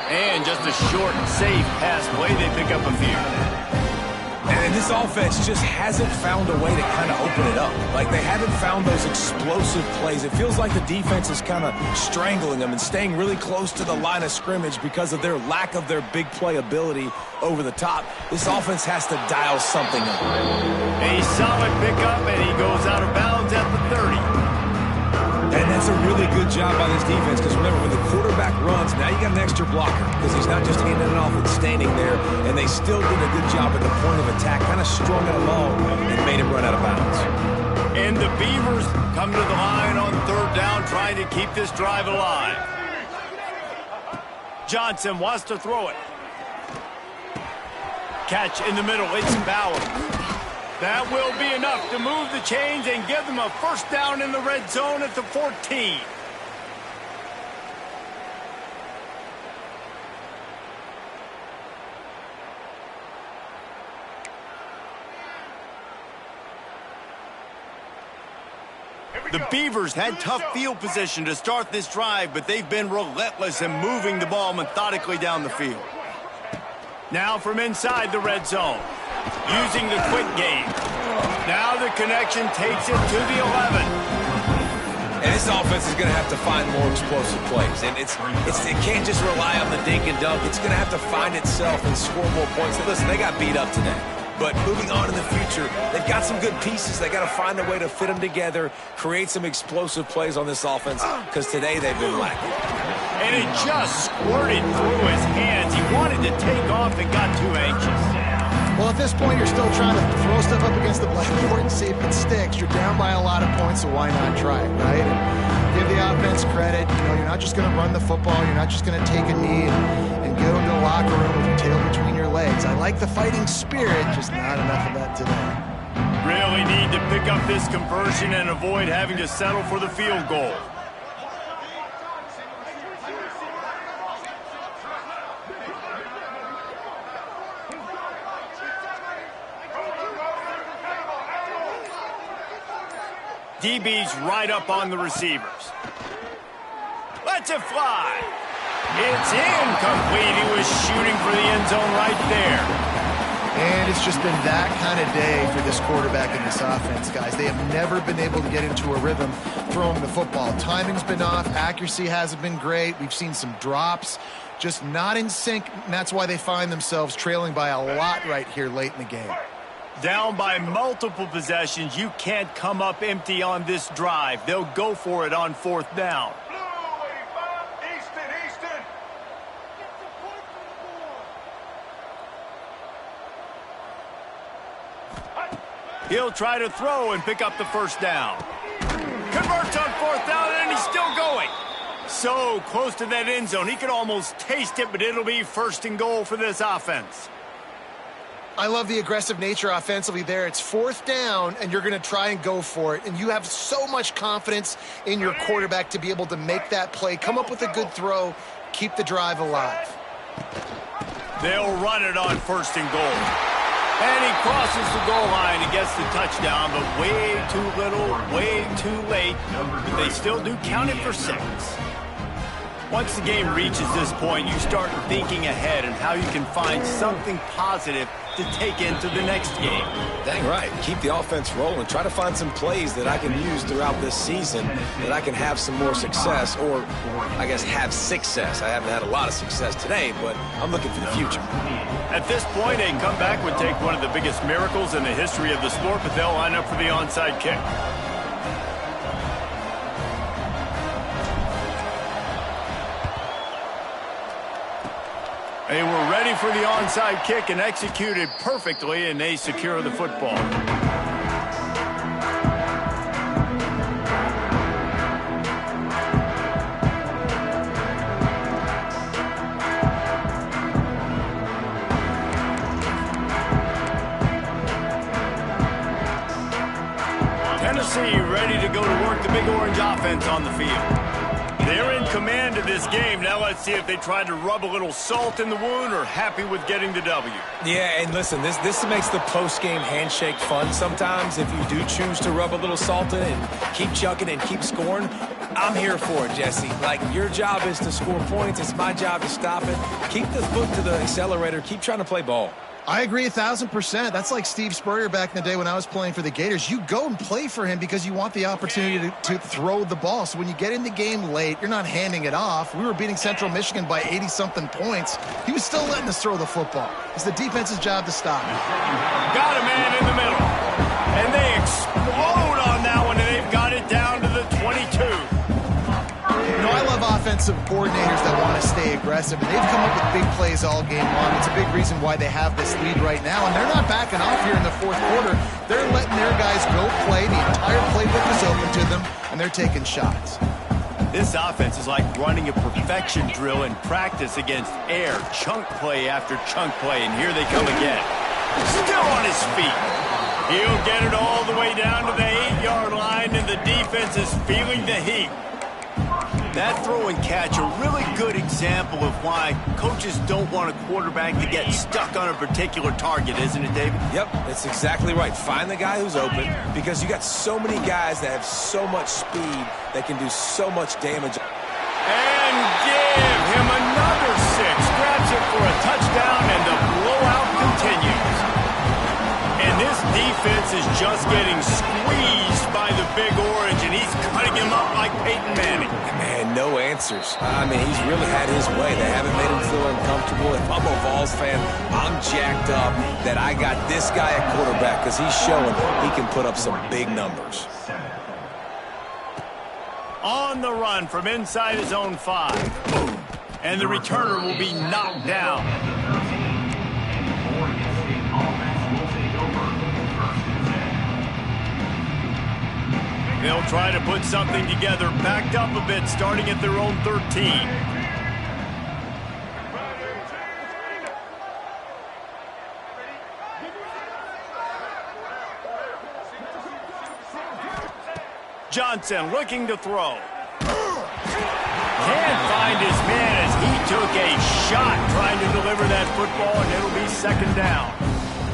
And just a short, safe pass play, they pick up a few. And this offense just hasn't found a way to kind of open it up. Like, they haven't found those explosive plays. It feels like the defense is kind of strangling them and staying really close to the line of scrimmage because of their lack of their big play ability over the top. This offense has to dial something up. A solid pickup, and he goes out of bounds at the 30. And that's a really good job by this defense because, remember, when the quarterback runs, now you got an extra blocker because he's not just handing it off and standing there, and they still did a good job at the point of attack, kind of strung it along and made him run out of bounds. And the Beavers come to the line on third down, trying to keep this drive alive. Johnson wants to throw it. Catch in the middle, it's Bauer. That will be enough to move the chains and give them a first down in the red zone at the 14. The Beavers had tough field position to start this drive, but they've been relentless in moving the ball methodically down the field. Now from inside the red zone. Using the quick game. Now the connection takes it to the 11. And this offense is going to have to find more explosive plays. And it can't just rely on the dink and dunk. It's going to have to find itself and score more points. And listen, they got beat up today. But moving on in the future, they've got some good pieces. They got to find a way to fit them together, create some explosive plays on this offense, because today they've been lacking. And it just squirted through his hands. He wanted to take off and got too anxious. Well, at this point, you're still trying to throw stuff up against the blackboard and see if it sticks. You're down by a lot of points, so why not try it, right? And give the offense credit. You know, you're not just going to run the football. You're not just going to take a knee and go into the locker room with your tail between your legs. I like the fighting spirit, just not enough of that today. Really need to pick up this conversion and avoid having to settle for the field goal. DB's right up on the receivers. Lets it fly. It's incomplete. He was shooting for the end zone right there. And it's just been that kind of day for this quarterback in this offense, guys. They have never been able to get into a rhythm throwing the football. Timing's been off. Accuracy hasn't been great. We've seen some drops. Just not in sync, and that's why they find themselves trailing by a lot right here late in the game. Down by multiple possessions, you can't come up empty on this drive. They'll go for it on fourth down. He'll try to throw and pick up the first down. Converts on fourth down, and he's still going. So close to that end zone. He could almost taste it, but it'll be first and goal for this offense. I love the aggressive nature offensively there. It's fourth down, and you're going to try and go for it. And you have so much confidence in your quarterback to be able to make that play, come up with a good throw, keep the drive alive. They'll run it on first and goal. And he crosses the goal line and gets the touchdown, but way too little, way too late. But they still do count it for 6. Once the game reaches this point, you start thinking ahead and how you can find something positive to take into the next game. Dang right. Keep the offense rolling. Try to find some plays that I can use throughout this season that I can have some more success, or I guess have success. I haven't had a lot of success today, but I'm looking for the future. At this point, a comeback would take one of the biggest miracles in the history of the sport, but they'll line up for the onside kick. They were ready for the onside kick and executed perfectly, and they secure the football. Tennessee ready to go to work the Big Orange offense on the field. They're in command of this game. Now let's see if they try to rub a little salt in the wound or happy with getting the W. Yeah, and listen, this makes the post-game handshake fun sometimes. If you do choose to rub a little salt in and keep chucking and keep scoring, I'm here for it, Jesse. Like, your job is to score points. It's my job to stop it. Keep the foot to the accelerator. Keep trying to play ball. I agree 1,000%. That's like Steve Spurrier back in the day when I was playing for the Gators. You go and play for him because you want the opportunity to throw the ball. So when you get in the game late, you're not handing it off. We were beating Central Michigan by 80-something points. He was still letting us throw the football. It's the defense's job to stop it. Got a man in the middle. And they explode on that one, and they've got it down to the 22. You know, I love offensive coordinators that want to stay aggressive, and they've come up with big plays all game long. It's a big reason why they have this lead right now, and they're not backing off here in the fourth quarter. They're letting their guys go play. The entire playbook is open to them, and they're taking shots. This offense is like running a perfection drill in practice against air, chunk play after chunk play, and here they come again. Still on his feet. He'll get it all the way down to the 8-yard line, and the defense is feeling the heat. That throw and catch, a really good example of why coaches don't want a quarterback to get stuck on a particular target, isn't it, David? Yep, that's exactly right. Find the guy who's open, because you got so many guys that have so much speed that can do so much damage. And give him another 6. Grabs it for a touchdown, and the blowout continues. And this defense is just getting squeezed by the Big Orange, and he's cutting him up like answers. I mean, he's really had his way. They haven't made him feel uncomfortable. If I'm a Vols fan, I'm jacked up that I got this guy at quarterback because he's showing he can put up some big numbers. On the run from inside his own 5. And the returner will be knocked down. They'll try to put something together, backed up a bit, starting at their own 13. Johnson looking to throw. Can't find his man as he took a shot trying to deliver that football, and it'll be second down.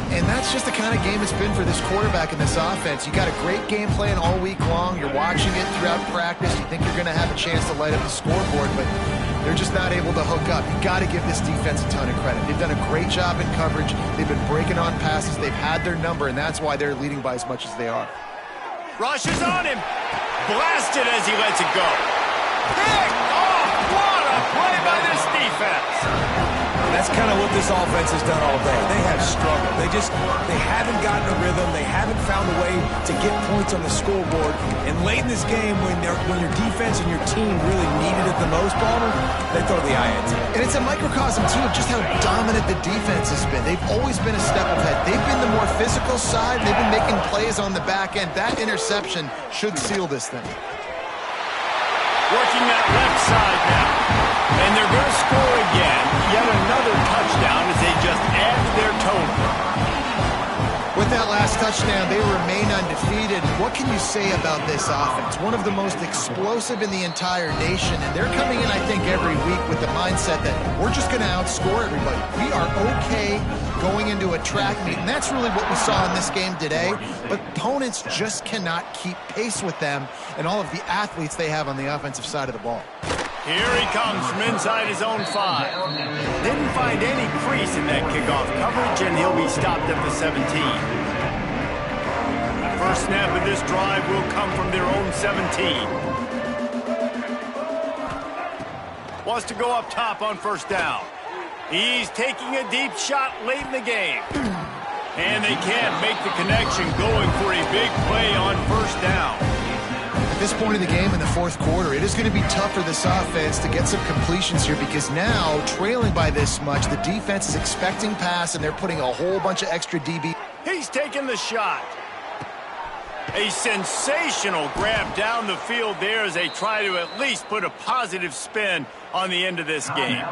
And that's just the kind of game it's been for this quarterback in this offense. You got a great game plan all week long. You're watching it throughout practice. You think you're going to have a chance to light up the scoreboard, but they're just not able to hook up. You got to give this defense a ton of credit. They've done a great job in coverage. They've been breaking on passes. They've had their number, and that's why they're leading by as much as they are. Rushes on him. Blasted as he lets it go. Pick off. What a play by this defense. That's kind of what this offense has done all day. They have struggled. They haven't gotten a rhythm. They haven't found a way to get points on the scoreboard. And late in this game, when your defense and your team really needed it the most, Palmer, they throw the eye at you. And it's a microcosm, too, of just how dominant the defense has been. They've always been a step ahead. They've been the more physical side. They've been making plays on the back end. That interception should seal this thing. Working that left side now. And they're going to score again. Yet another touchdown as they just add to their total. With that last touchdown, they remain undefeated. What can you say about this offense? One of the most explosive in the entire nation, and they're coming in, I think, every week with the mindset that we're just going to outscore everybody. We are okay going into a track meet, and that's really what we saw in this game today. But opponents just cannot keep pace with them and all of the athletes they have on the offensive side of the ball. Here he comes from inside his own 5. Didn't find any crease in that kickoff coverage, and he'll be stopped at the 17. The first snap of this drive will come from their own 17. Wants to go up top on first down. He's taking a deep shot late in the game. And they can't make the connection, going for a big play on first down. At this point in the game in the fourth quarter, it is going to be tough for this offense to get some completions here because now, trailing by this much, the defense is expecting pass and they're putting a whole bunch of extra DB. He's taking the shot. A sensational grab down the field there as they try to at least put a positive spin on the end of this game.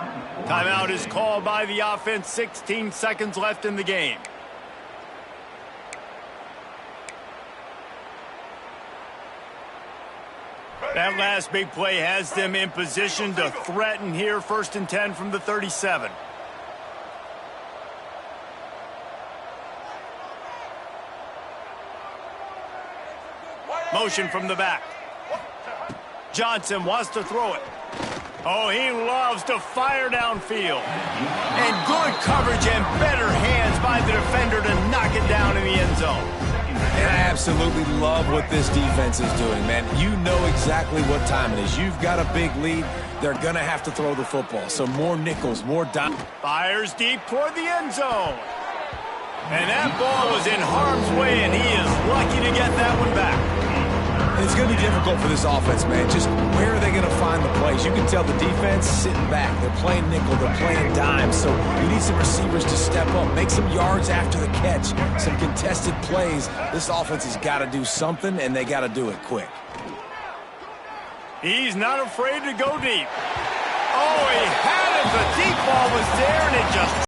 Timeout is called by the offense. 16 seconds left in the game. That last big play has them in position to threaten here. 1st and 10 from the 37. Motion from the back. Johnson wants to throw it. Oh, he loves to fire downfield. And good coverage and better hands by the defender to knock it down in the end zone. And I absolutely love what this defense is doing, man. You know exactly what time it is. You've got a big lead. They're going to have to throw the football. So more nickels, more dime. Fires deep toward the end zone. And that ball was in harm's way, and he is lucky to get that one back. It's going to be difficult for this offense, man. Just where are they going to find the plays? You can tell the defense sitting back. They're playing nickel. They're playing dime. So you need some receivers to step up, make some yards after the catch, some contested plays. This offense has got to do something, and they got to do it quick. He's not afraid to go deep. Oh, he had it. The deep ball was there, and it just